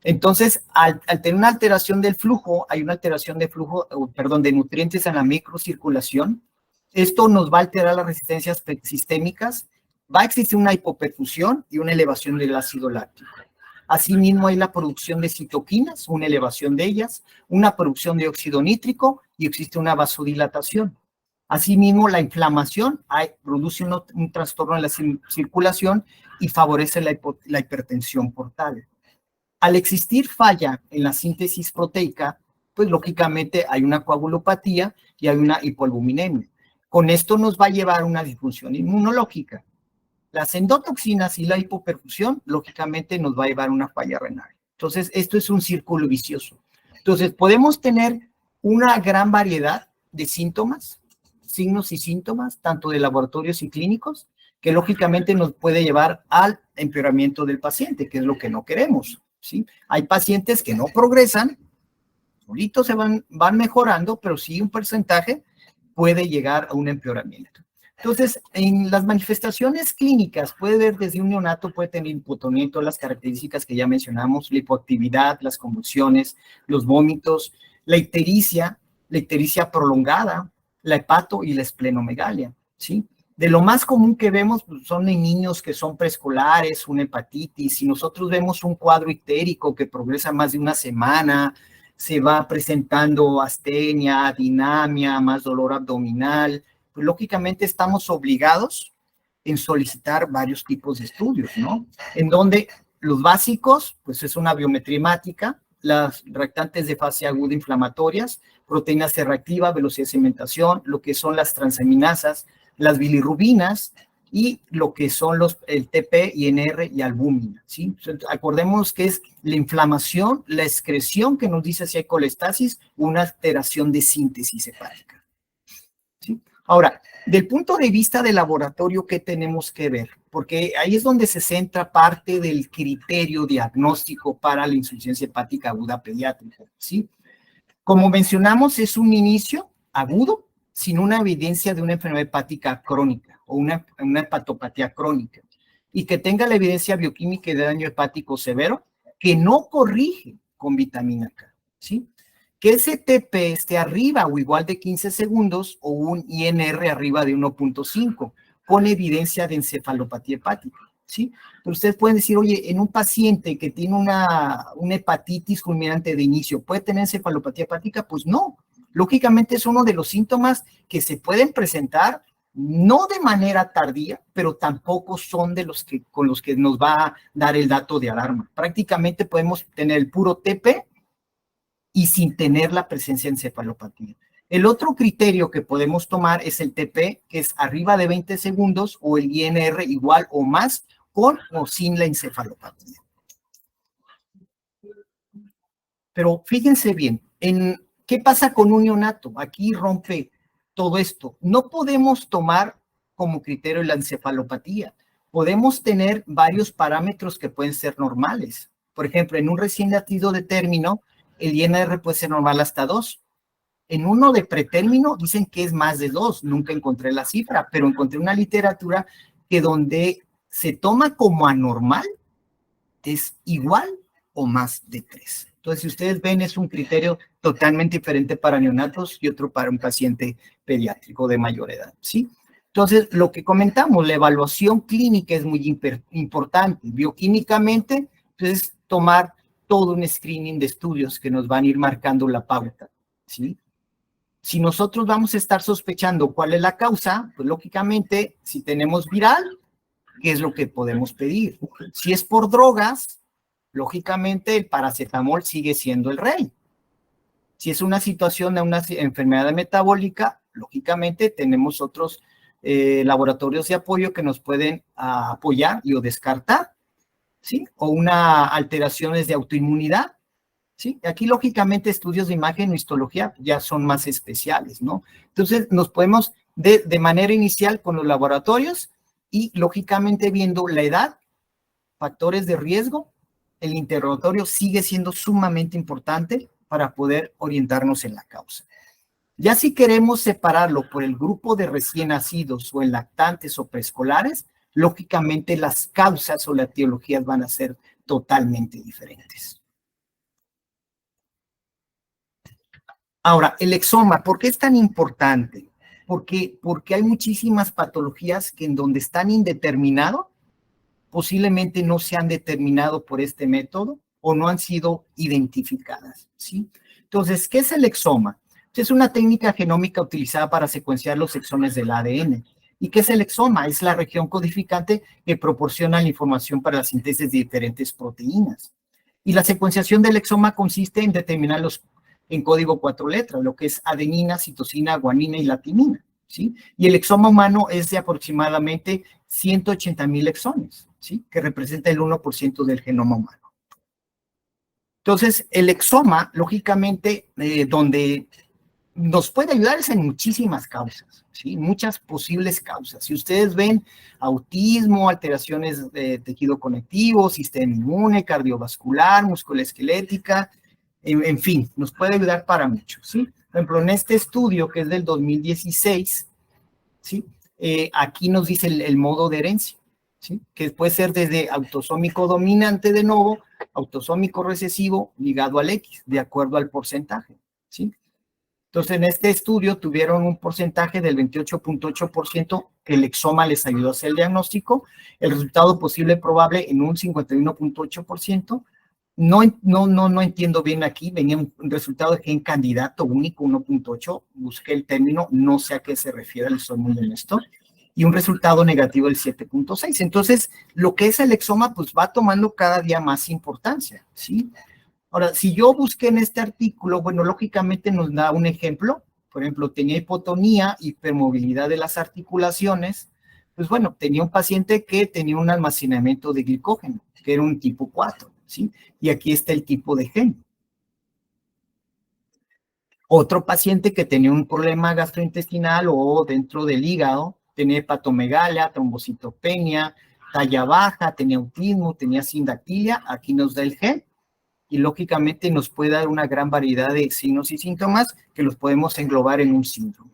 [SPEAKER 1] Entonces, al tener una alteración del flujo, hay una alteración de nutrientes en la microcirculación. Esto nos va a alterar las resistencias sistémicas, va a existir una hipoperfusión y una elevación del ácido láctico. Asimismo, hay la producción de citoquinas, una elevación de ellas, una producción de óxido nítrico y existe una vasodilatación. Asimismo, la inflamación produce un trastorno en la circulación y favorece la hipertensión portal. Al existir falla en la síntesis proteica, pues lógicamente hay una coagulopatía y hay una hipoalbuminemia. Con esto nos va a llevar a una disfunción inmunológica. Las endotoxinas y la hipoperfusión, lógicamente, nos va a llevar a una falla renal. Entonces, esto es un círculo vicioso. Entonces, podemos tener una gran variedad de síntomas, signos y síntomas, tanto de laboratorios y clínicos, que lógicamente nos puede llevar al empeoramiento del paciente, que es lo que no queremos, ¿sí? Hay pacientes que no progresan, solitos se van mejorando, pero sí un porcentaje puede llegar a un empeoramiento. Entonces, en las manifestaciones clínicas, puede ver desde un neonato, puede tener hipotonía, todas las características que ya mencionamos, la hipoactividad, las convulsiones, los vómitos, la ictericia prolongada, la hepato y la esplenomegalia, ¿sí? De lo más común que vemos pues, son en niños que son preescolares, una hepatitis. Si nosotros vemos un cuadro ictérico que progresa más de una semana, se va presentando astenia, dinamia, más dolor abdominal, pues lógicamente estamos obligados en solicitar varios tipos de estudios, ¿no? En donde los básicos, pues es una biometría hemática, las reactantes de fase aguda inflamatorias, proteínas C reactiva, velocidad de cementación, lo que son las transaminasas, las bilirrubinas, y lo que son el TP, INR y albúmina, ¿sí? Acordemos que es la inflamación, la excreción que nos dice si hay colestasis, una alteración de síntesis hepática, ¿sí? Ahora, del punto de vista del laboratorio, ¿qué tenemos que ver? Porque ahí es donde se centra parte del criterio diagnóstico para la insuficiencia hepática aguda pediátrica, ¿sí? Como mencionamos, es un inicio agudo sin una evidencia de una enfermedad hepática crónica o una hepatopatía crónica y que tenga la evidencia bioquímica de daño hepático severo que no corrige con vitamina K, ¿sí? Que ese TP esté arriba o igual de 15 segundos o un INR arriba de 1.5 con evidencia de encefalopatía hepática, ¿sí? Pero ustedes pueden decir, oye, en un paciente que tiene una hepatitis fulminante de inicio, ¿puede tener encefalopatía hepática? Pues no. Lógicamente es uno de los síntomas que se pueden presentar, no de manera tardía, pero tampoco son de los que, con los que nos va a dar el dato de alarma. Prácticamente podemos tener el puro TP y sin tener la presencia de encefalopatía. El otro criterio que podemos tomar es el TP, que es arriba de 20 segundos, o el INR igual o más, con o sin la encefalopatía. Pero fíjense bien, ¿qué pasa con un neonato? Aquí rompe todo esto. No podemos tomar como criterio la encefalopatía. Podemos tener varios parámetros que pueden ser normales. Por ejemplo, en un recién nacido de término, el INR puede ser normal hasta 2. En uno de pretérmino dicen que es más de 2. Nunca encontré la cifra, pero encontré una literatura que donde se toma como anormal es igual o más de 3. Entonces, si ustedes ven, es un criterio totalmente diferente para neonatos y otro para un paciente pediátrico de mayor edad, ¿sí? Entonces, lo que comentamos, la evaluación clínica es muy importante. Bioquímicamente, entonces, tomar todo un screening de estudios que nos van a ir marcando la pauta, ¿sí? Si nosotros vamos a estar sospechando cuál es la causa, pues lógicamente, si tenemos viral, ¿qué es lo que podemos pedir? Si es por drogas, lógicamente el paracetamol sigue siendo el rey. Si es una situación de una enfermedad metabólica, lógicamente tenemos otros laboratorios de apoyo que nos pueden apoyar y o descartar, ¿sí? O una alteraciones de autoinmunidad, ¿sí? Aquí, lógicamente, estudios de imagen o histología ya son más especiales, ¿no? Entonces, nos podemos, de manera inicial con los laboratorios y, lógicamente, viendo la edad, factores de riesgo, el interrogatorio sigue siendo sumamente importante para poder orientarnos en la causa. Ya si queremos separarlo por el grupo de recién nacidos o en lactantes o preescolares, lógicamente las causas o las etiologías van a ser totalmente diferentes. Ahora, el exoma, ¿por qué es tan importante? Porque hay muchísimas patologías que en donde están indeterminados, posiblemente no se han determinado por este método o no han sido identificadas, ¿sí? Entonces, ¿qué es el exoma? Es una técnica genómica utilizada para secuenciar los exones del ADN. ¿Y qué es el exoma? Es la región codificante que proporciona la información para la síntesis de diferentes proteínas. Y la secuenciación del exoma consiste en determinarlos en código 4 letras, lo que es adenina, citosina, guanina y la timina, ¿sí? Y el exoma humano es de aproximadamente 180,000 exones, ¿sí? Que representa el 1% del genoma humano. Entonces, el exoma, lógicamente, donde nos puede ayudar es en muchísimas causas, ¿sí? Muchas posibles causas. Si ustedes ven autismo, alteraciones de tejido conectivo, sistema inmune, cardiovascular, musculoesquelética, en fin, nos puede ayudar para mucho, ¿sí? Por ejemplo, en este estudio que es del 2016, ¿sí? Aquí nos dice el modo de herencia, ¿sí? Que puede ser desde autosómico dominante de nuevo, autosómico recesivo ligado al X, de acuerdo al porcentaje, ¿sí? Entonces, en este estudio tuvieron un porcentaje del 28.8% que el exoma les ayudó a hacer el diagnóstico, el resultado posible probable en un 51.8%. No entiendo bien aquí, venía un resultado de gen candidato único, 1.8, busqué el término, no sé a qué se refiere, les soy muy honesto, y un resultado negativo del 7.6. Entonces, lo que es el exoma, pues va tomando cada día más importancia, ¿sí? Ahora, si yo busqué en este artículo, bueno, lógicamente nos da un ejemplo, por ejemplo, tenía hipotonía, hipermovilidad de las articulaciones, Pues bueno, tenía un paciente que tenía un almacenamiento de glicógeno, que era un tipo 4, ¿sí? Y aquí está el tipo de gen. Otro paciente que tenía un problema gastrointestinal o dentro del hígado, tenía hepatomegalia, trombocitopenia, talla baja, tenía autismo, tenía sindactilia, aquí nos da el gen y lógicamente nos puede dar una gran variedad de signos y síntomas que los podemos englobar en un síndrome.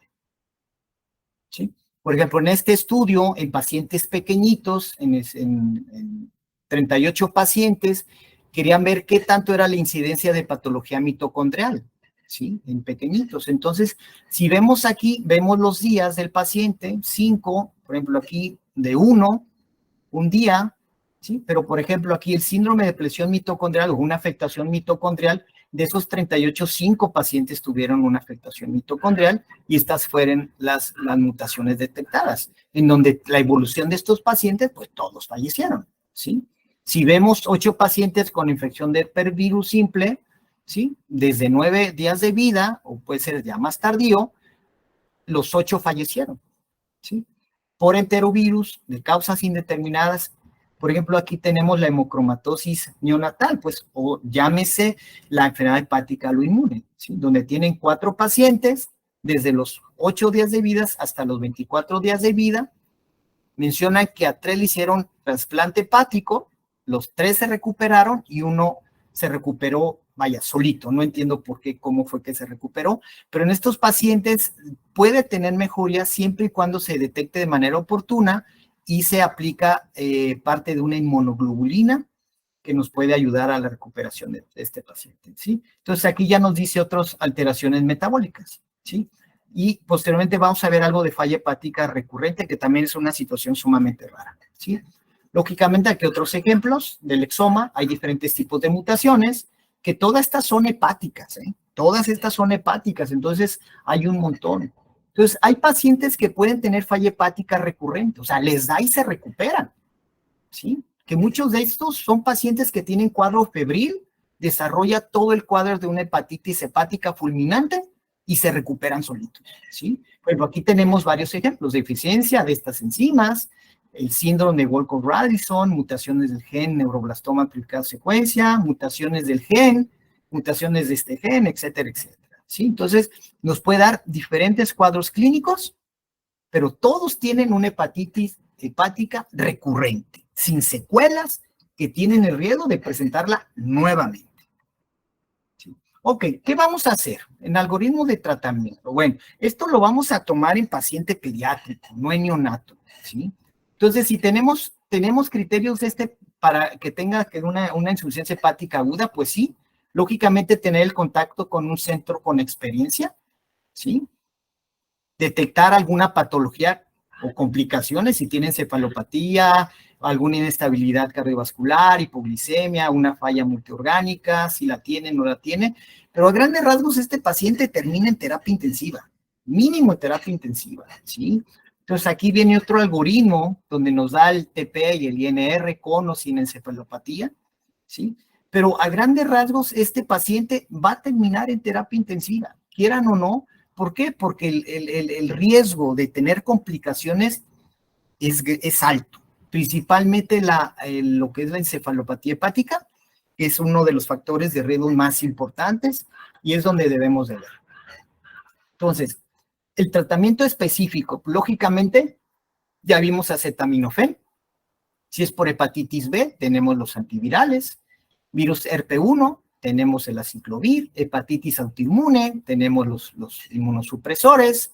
[SPEAKER 1] ¿Sí? Por ejemplo, en este estudio, en pacientes pequeñitos, en 38 pacientes, querían ver qué tanto era la incidencia de patología mitocondrial, ¿sí? En pequeñitos. Entonces, si vemos aquí, vemos los días del paciente, 5, por ejemplo, aquí de 1, un día, ¿sí? Pero, por ejemplo, aquí el síndrome de depresión mitocondrial o una afectación mitocondrial, de esos 38, 5 pacientes tuvieron una afectación mitocondrial y estas fueron las mutaciones detectadas, en donde la evolución de estos pacientes, pues todos fallecieron, ¿sí? Si vemos 8 pacientes con infección de herpesvirus simple, ¿sí? Desde 9 días de vida, o puede ser ya más tardío, los 8 fallecieron, ¿sí? Por enterovirus de causas indeterminadas. Por ejemplo, aquí tenemos la hemocromatosis neonatal, pues, o llámese la enfermedad hepática autoinmune, ¿sí? Donde tienen 4 pacientes desde los 8 días de vida hasta los 24 días de vida. Mencionan que a 3 le hicieron trasplante hepático, los 3 se recuperaron y uno se recuperó, vaya, solito. No entiendo por qué, cómo fue que se recuperó, pero en estos pacientes puede tener mejoría siempre y cuando se detecte de manera oportuna y se aplica parte de una inmunoglobulina que nos puede ayudar a la recuperación de este paciente, ¿sí? Entonces aquí ya nos dice otras alteraciones metabólicas, ¿sí? Y posteriormente vamos a ver algo de falla hepática recurrente, que también es una situación sumamente rara, ¿sí? Lógicamente, aquí otros ejemplos del exoma, hay diferentes tipos de mutaciones, que todas estas son hepáticas, ¿eh? Todas estas son hepáticas, entonces hay un montón. Entonces, hay pacientes que pueden tener falla hepática recurrente, o sea, les da y se recuperan, ¿sí? Que muchos de estos son pacientes que tienen cuadro febril, desarrolla todo el cuadro de una hepatitis hepática fulminante y se recuperan solitos, ¿sí? Bueno, aquí tenemos varios ejemplos de eficiencia de estas enzimas, el síndrome de Wolkoff-Radisson, mutaciones del gen neuroblastoma amplificado secuencia, mutaciones del gen, mutaciones de este gen, etcétera, etcétera, ¿sí? Entonces, nos puede dar diferentes cuadros clínicos, pero todos tienen una hepatitis hepática recurrente, sin secuelas, que tienen el riesgo de presentarla nuevamente. ¿Sí? Ok, ¿qué vamos a hacer en algoritmo de tratamiento? Bueno, esto lo vamos a tomar en paciente pediátrico, no en neonato, ¿sí? Entonces, si tenemos criterios para que tenga una insuficiencia hepática aguda, pues sí, lógicamente tener el contacto con un centro con experiencia, ¿sí? Detectar alguna patología o complicaciones, si tienen cefalopatía, alguna inestabilidad cardiovascular, hipoglicemia, una falla multiorgánica, si la tiene, no la tiene, pero a grandes rasgos este paciente termina en terapia intensiva, mínimo terapia intensiva, ¿sí? Entonces aquí viene otro algoritmo donde nos da el TP y el INR con o sin encefalopatía, ¿sí? Pero a grandes rasgos este paciente va a terminar en terapia intensiva, quieran o no. ¿Por qué? Porque el riesgo de tener complicaciones es alto, principalmente lo que es la encefalopatía hepática, que es uno de los factores de riesgo más importantes y es donde debemos de ver. Entonces, el tratamiento específico, lógicamente, ya vimos acetaminofén. Si es por hepatitis B, tenemos los antivirales. Virus herpes-1, tenemos el aciclovir. Hepatitis autoinmune, tenemos los inmunosupresores.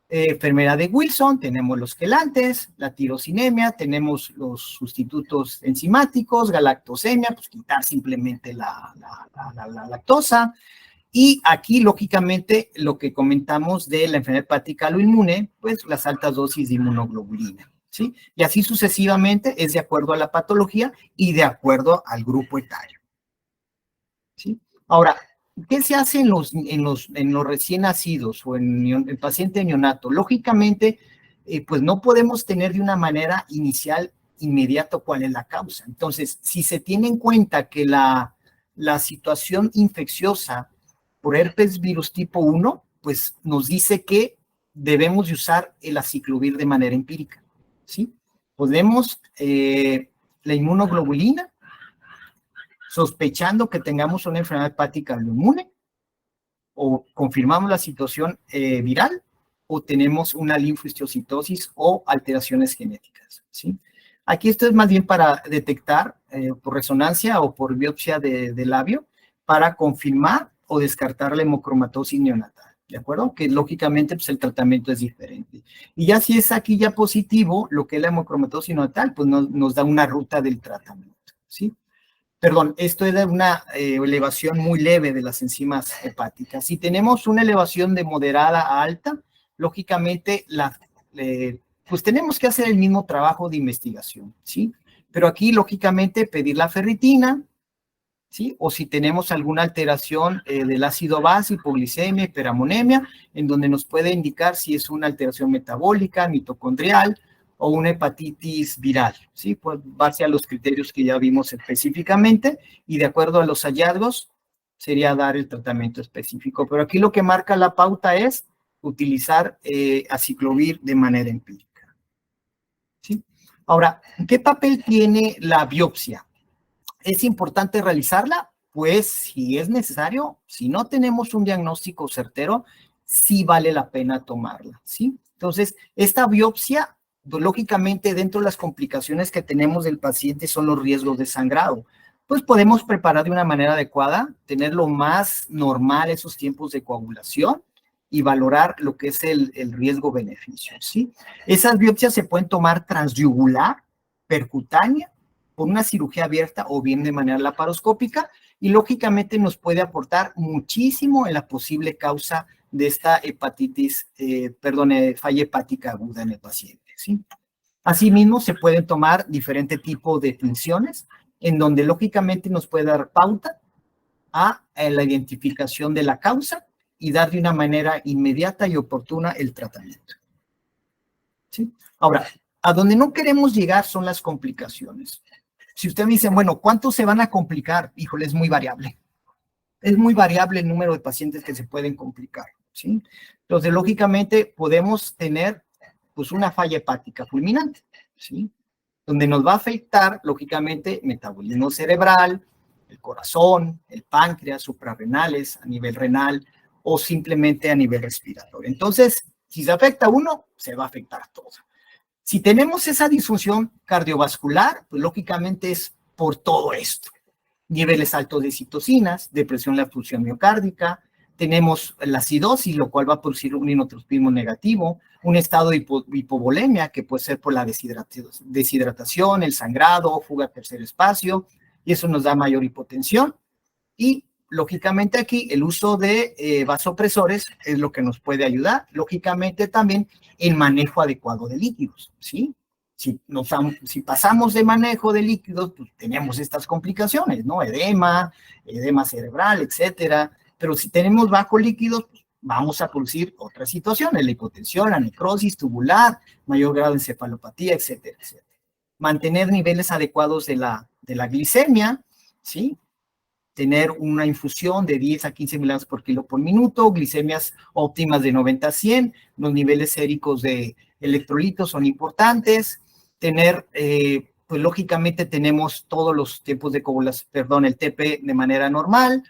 [SPEAKER 1] Enfermedad de Wilson, tenemos los quelantes. La tirosinemia, tenemos los sustitutos enzimáticos. Galactosemia, pues quitar simplemente la lactosa. Y aquí, lógicamente, lo que comentamos de la enfermedad hepática autoinmune, pues las altas dosis de inmunoglobulina, ¿sí? Y así sucesivamente es de acuerdo a la patología y de acuerdo al grupo etario, ¿sí? Ahora, ¿qué se hace en los recién nacidos o en el paciente neonato? Lógicamente, pues no podemos tener de una manera inicial inmediato cuál es la causa. Entonces, si se tiene en cuenta que la situación infecciosa por herpes virus tipo 1, pues nos dice que debemos de usar el aciclovir de manera empírica, ¿sí? Podemos, la inmunoglobulina, sospechando que tengamos una enfermedad hepática autoinmune, o confirmamos la situación viral, o tenemos una linfostiosis o alteraciones genéticas, ¿sí? Aquí esto es más bien para detectar por resonancia o por biopsia de labio, para confirmar o descartar la hemocromatosis neonatal, ¿de acuerdo? Que lógicamente pues, el tratamiento es diferente. Y ya si es aquí ya positivo, lo que es la hemocromatosis neonatal, pues nos da una ruta del tratamiento, ¿sí? Perdón, esto es una elevación muy leve de las enzimas hepáticas. Si tenemos una elevación de moderada a alta, lógicamente, pues tenemos que hacer el mismo trabajo de investigación, ¿sí? Pero aquí, lógicamente, pedir la ferritina, ¿sí? O si tenemos alguna alteración del ácido base, hipoglicemia, hiperamonemia, en donde nos puede indicar si es una alteración metabólica, mitocondrial, o una hepatitis viral, ¿sí? Pues base a los criterios que ya vimos específicamente y de acuerdo a los hallazgos sería dar el tratamiento específico. Pero aquí lo que marca la pauta es utilizar aciclovir de manera empírica, ¿sí? Ahora, ¿qué papel tiene la biopsia? ¿Es importante realizarla? Pues si es necesario, si no tenemos un diagnóstico certero, sí vale la pena tomarla, ¿sí? Entonces, esta biopsia, lógicamente, dentro de las complicaciones que tenemos del paciente son los riesgos de sangrado. Pues podemos preparar de una manera adecuada, tener lo más normal esos tiempos de coagulación y valorar lo que es el riesgo-beneficio, ¿sí? Esas biopsias se pueden tomar transyugular, percutánea, por una cirugía abierta o bien de manera laparoscópica y lógicamente nos puede aportar muchísimo en la posible causa de esta hepatitis, falla hepática aguda en el paciente, ¿sí? Asimismo, se pueden tomar diferentes tipos de tinciones en donde lógicamente nos puede dar pauta a la identificación de la causa y dar de una manera inmediata y oportuna el tratamiento, ¿sí? Ahora, a donde no queremos llegar son las complicaciones. Si usted me dice, bueno, ¿cuántos se van a complicar? Híjole, es muy variable. Es muy variable el número de pacientes que se pueden complicar, ¿sí? Entonces, lógicamente, podemos tener, pues, una falla hepática fulminante, ¿sí? Donde nos va a afectar, lógicamente, metabolismo cerebral, el corazón, el páncreas, suprarrenales, a nivel renal, o simplemente a nivel respiratorio. Entonces, si se afecta uno, se va a afectar todo. Si tenemos esa disfunción cardiovascular, pues lógicamente es por todo esto. Niveles altos de citocinas, depresión de la función miocárdica, tenemos la acidosis, lo cual va a producir un inotropismo negativo, un estado de hipovolemia, que puede ser por la deshidratación, el sangrado, fuga a tercer espacio, y eso nos da mayor hipotensión. Y lógicamente aquí el uso de vasopresores es lo que nos puede ayudar. Lógicamente también el manejo adecuado de líquidos, ¿sí? Si pasamos de manejo de líquidos, pues tenemos estas complicaciones, ¿no? Edema cerebral, etcétera. Pero si tenemos bajo líquidos, pues vamos a producir otras situaciones, la hipotensión, la necrosis tubular, mayor grado de encefalopatía, etcétera, etcétera. Mantener niveles adecuados de la glicemia, ¿sí? Tener una infusión de 10 a 15 miligramos por kilo por minuto, glicemias óptimas de 90 a 100, los niveles séricos de electrolitos son importantes, tener, pues lógicamente tenemos todos los tiempos de coagulación, perdón, el TP de manera normal,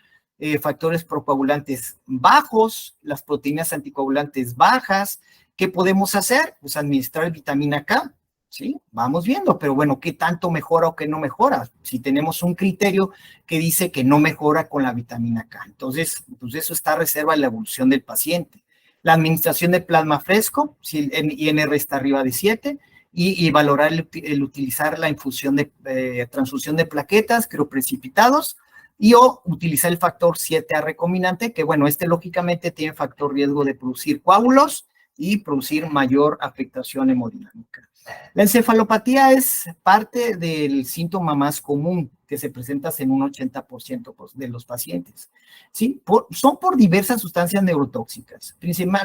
[SPEAKER 1] factores procoagulantes bajos, las proteínas anticoagulantes bajas. ¿Qué podemos hacer? Pues administrar vitamina K, ¿sí? Vamos viendo, pero bueno, ¿qué tanto mejora o qué no mejora? Si tenemos un criterio que dice que no mejora con la vitamina K, entonces, pues eso está a reserva de la evolución del paciente. La administración de plasma fresco, si el INR está arriba de 7, y valorar el utilizar la infusión de transfusión de plaquetas, crioprecipitados, y o utilizar el factor 7A recombinante, que bueno, este lógicamente tiene factor riesgo de producir coágulos y producir mayor afectación hemodinámica. La encefalopatía es parte del síntoma más común que se presenta en un 80% de los pacientes, ¿sí? Son por diversas sustancias neurotóxicas,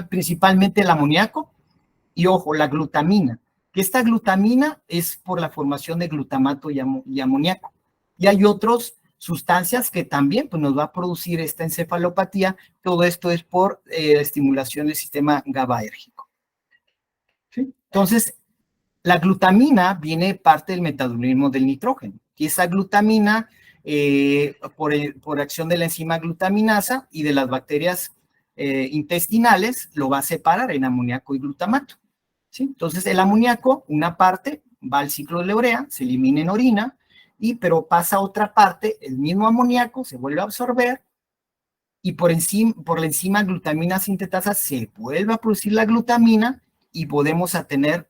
[SPEAKER 1] principalmente el amoníaco y, ojo, la glutamina, que esta glutamina es por la formación de glutamato y amoníaco. Y hay otras sustancias que también pues, nos va a producir esta encefalopatía. Todo esto es por estimulación del sistema GABAérgico, ¿sí? Entonces, La glutamina viene parte del metabolismo del nitrógeno, y esa glutamina, por acción de la enzima glutaminasa y de las bacterias intestinales, lo va a separar en amoníaco y glutamato. ¿Sí? Entonces, el amoníaco, una parte, va al ciclo de la urea, se elimina en orina, pero pasa a otra parte, el mismo amoníaco se vuelve a absorber, y por la enzima glutamina sintetasa se vuelve a producir la glutamina y podemos tener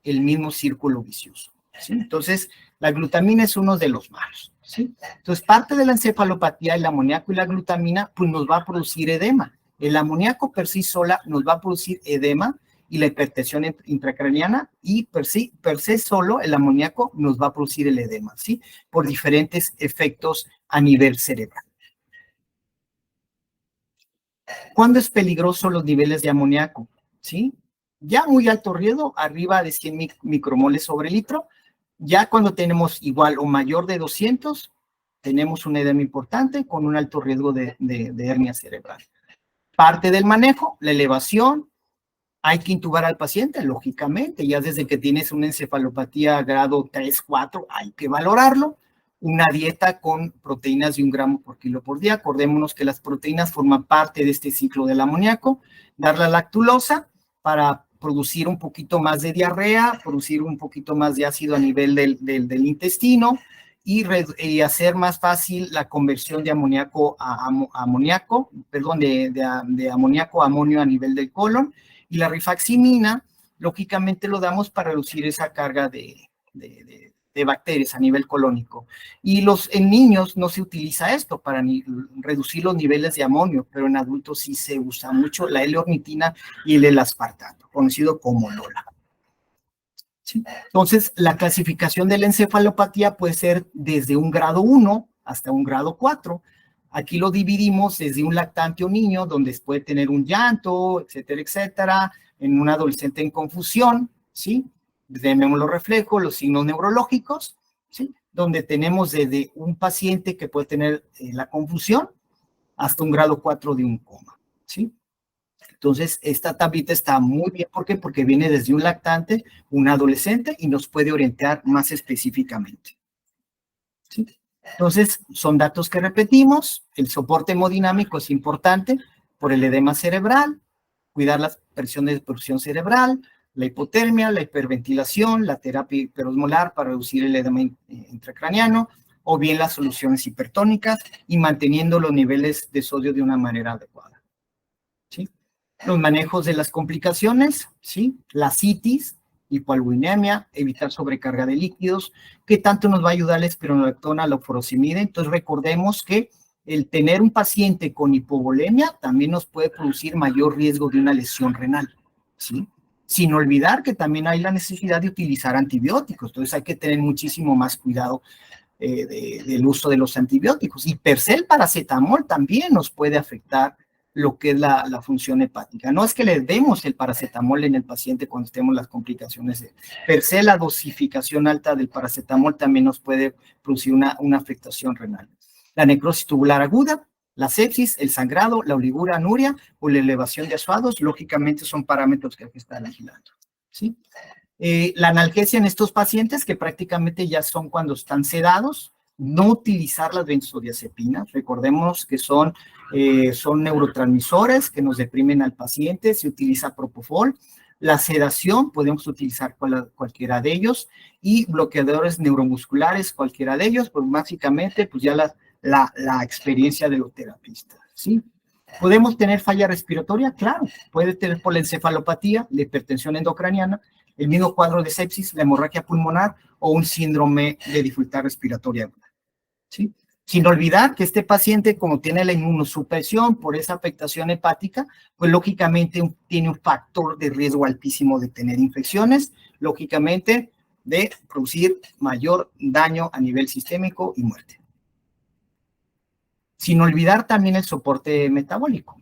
[SPEAKER 1] el mismo círculo vicioso. ¿Sí? Entonces, la glutamina es uno de los malos. ¿Sí? Entonces, parte de la encefalopatía, el amoníaco y la glutamina, pues nos va a producir edema. El amoníaco per sí sola nos va a producir edema y la hipertensión intracraniana, y per se solo el amoníaco nos va a producir el edema, ¿sí? Por diferentes efectos a nivel cerebral. ¿Cuándo es peligroso los niveles de amoníaco? ¿Sí? Ya muy alto riesgo, arriba de 100 micromoles sobre litro. Ya cuando tenemos igual o mayor de 200, tenemos un edema importante con un alto riesgo de hernia cerebral. Parte del manejo, la elevación. Hay que intubar al paciente, lógicamente, ya desde que tienes una encefalopatía grado 3, 4, hay que valorarlo. Una dieta con proteínas de 1 gramo por kilo por día. Acordémonos que las proteínas forman parte de este ciclo del amoníaco. Dar la lactulosa para producir un poquito más de diarrea, producir un poquito más de ácido a nivel del intestino, y hacer más fácil la conversión de amoníaco a amoníaco, perdón, de amoníaco a amonio a nivel del colon. Y la rifaximina, lógicamente lo damos para reducir esa carga de bacterias a nivel colónico. Y en niños no se utiliza esto para reducir los niveles de amonio, pero en adultos sí se usa mucho la L-ornitina y el L-aspartato, conocido como LOLA. ¿Sí? Entonces, la clasificación de la encefalopatía puede ser desde un grado 1 hasta un grado 4. Aquí lo dividimos desde un lactante o niño, donde puede tener un llanto, etcétera, etcétera, en un adolescente en confusión, ¿sí? Tenemos los reflejos, los signos neurológicos, ¿sí? Donde tenemos desde un paciente que puede tener la confusión hasta un grado 4 de un coma, ¿sí? Entonces, esta tablita está muy bien. ¿Por qué? Porque viene desde un lactante, un adolescente, y nos puede orientar más específicamente. ¿Sí? Entonces, son datos que repetimos. El soporte hemodinámico es importante por el edema cerebral, cuidar las presiones de perfusión cerebral, la hipotermia, la hiperventilación, la terapia hiperosmolar para reducir el edema intracraniano, o bien las soluciones hipertónicas y manteniendo los niveles de sodio de una manera adecuada. ¿Sí? Los manejos de las complicaciones, ¿sí? La citis, hipoalbuminemia, evitar sobrecarga de líquidos. ¿Qué tanto nos va a ayudar la espironolactona, la furosemide? Entonces recordemos que el tener un paciente con hipovolemia también nos puede producir mayor riesgo de una lesión renal, ¿sí? Sin olvidar que también hay la necesidad de utilizar antibióticos, entonces hay que tener muchísimo más cuidado del uso de los antibióticos. Y per se el paracetamol también nos puede afectar lo que es la función hepática. No es que le demos el paracetamol en el paciente cuando estemos las complicaciones. Per se la dosificación alta del paracetamol también nos puede producir una afectación renal. La necrosis tubular aguda, la sepsis, el sangrado, la oliguria o la elevación de azuados, lógicamente son parámetros que hay que estar vigilando. ¿Sí? La analgesia en estos pacientes, que prácticamente ya son cuando están sedados, no utilizar las benzodiazepinas. Recordemos que son neurotransmisores que nos deprimen al paciente. Se utiliza propofol. La sedación, podemos utilizar cualquiera de ellos, y bloqueadores neuromusculares, cualquiera de ellos, pues básicamente pues ya la experiencia de los terapistas, ¿sí? ¿Podemos tener falla respiratoria? Claro, puede tener polencefalopatía, la hipertensión endocraniana, el mismo cuadro de sepsis, la hemorragia pulmonar o un síndrome de dificultad respiratoria, ¿sí? Sin olvidar que este paciente, como tiene la inmunosupresión por esa afectación hepática, pues lógicamente tiene un factor de riesgo altísimo de tener infecciones, lógicamente de producir mayor daño a nivel sistémico y muerte. Sin olvidar también el soporte metabólico,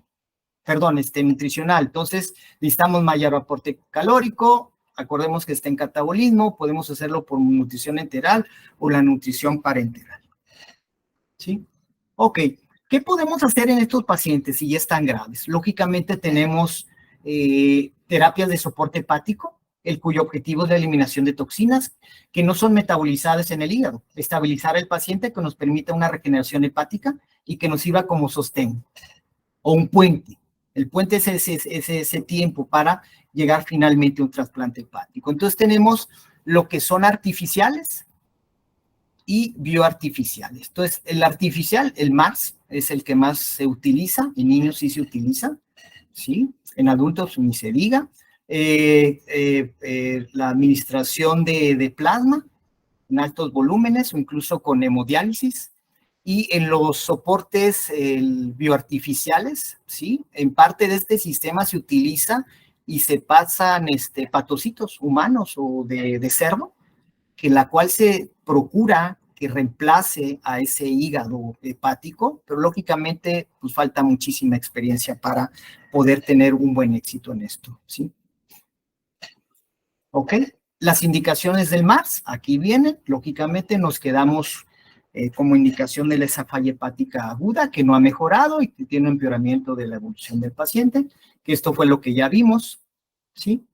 [SPEAKER 1] nutricional. Entonces, necesitamos mayor aporte calórico. Acordemos que está en catabolismo, podemos hacerlo por nutrición enteral o la nutrición parenteral. ¿Sí? Ok, ¿qué podemos hacer en estos pacientes si ya están graves? Lógicamente tenemos terapias de soporte hepático, cuyo objetivo es la eliminación de toxinas que no son metabolizadas en el hígado, estabilizar al paciente que nos permita una regeneración hepática y que nos sirva como sostén o un puente. El puente es ese tiempo para llegar finalmente a un trasplante hepático. Entonces tenemos lo que son artificiales y bioartificiales. Entonces el artificial, el MARS, es el que más se utiliza, en niños sí se utiliza, ¿sí? En adultos ni se diga. La administración de plasma en altos volúmenes o incluso con hemodiálisis. Y en los soportes bioartificiales, ¿sí? En parte de este sistema se utiliza y se pasan patocitos humanos o de cerdo, que la cual se procura que reemplace a ese hígado hepático, pero lógicamente pues falta muchísima experiencia para poder tener un buen éxito en esto, ¿sí? ¿Ok? Las indicaciones del MARS, aquí vienen, lógicamente nos quedamos como indicación de esa falla hepática aguda que no ha mejorado y que tiene un empeoramiento de la evolución del paciente, que esto fue lo que ya vimos, ¿sí?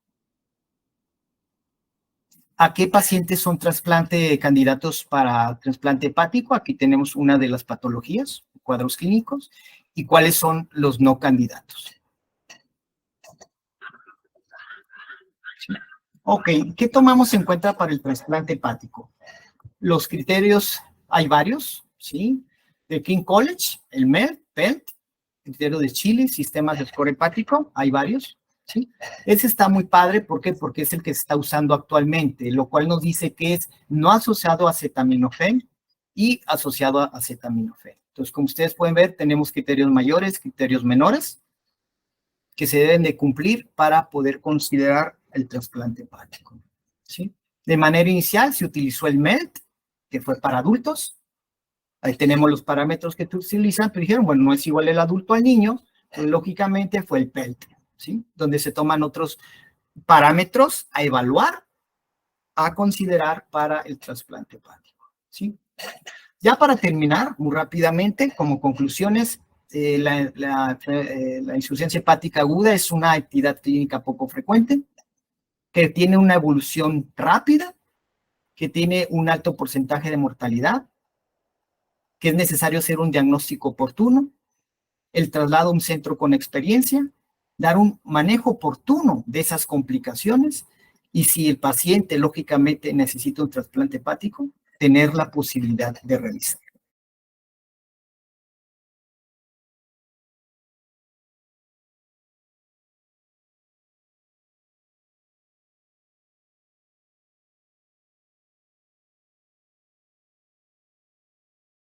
[SPEAKER 1] ¿A qué pacientes son candidatos para trasplante hepático? Aquí tenemos una de las patologías, cuadros clínicos, y cuáles son los no candidatos. ¿Sí? Ok, ¿qué tomamos en cuenta para el trasplante hepático? Los criterios, hay varios, ¿sí? De King College, el MED, PELT, criterio de Chile, sistemas de score hepático, hay varios, ¿sí? Ese está muy padre, ¿por qué? Porque es el que se está usando actualmente, lo cual nos dice que es no asociado a acetaminofén y asociado a acetaminofén. Entonces, como ustedes pueden ver, tenemos criterios mayores, criterios menores, que se deben de cumplir para poder considerar el trasplante hepático, ¿sí? De manera inicial se utilizó el MELT, que fue para adultos. Ahí tenemos los parámetros que utilizan, pero dijeron, bueno, no es igual el adulto al niño, pues lógicamente fue el PELT, ¿sí? Donde se toman otros parámetros a evaluar, a considerar para el trasplante hepático, ¿sí? Ya para terminar, muy rápidamente, como conclusiones, la insuficiencia hepática aguda es una actividad clínica poco frecuente, que tiene una evolución rápida, que tiene un alto porcentaje de mortalidad, que es necesario hacer un diagnóstico oportuno, el traslado a un centro con experiencia, dar un manejo oportuno de esas complicaciones y si el paciente lógicamente necesita un trasplante hepático, tener la posibilidad de realizar.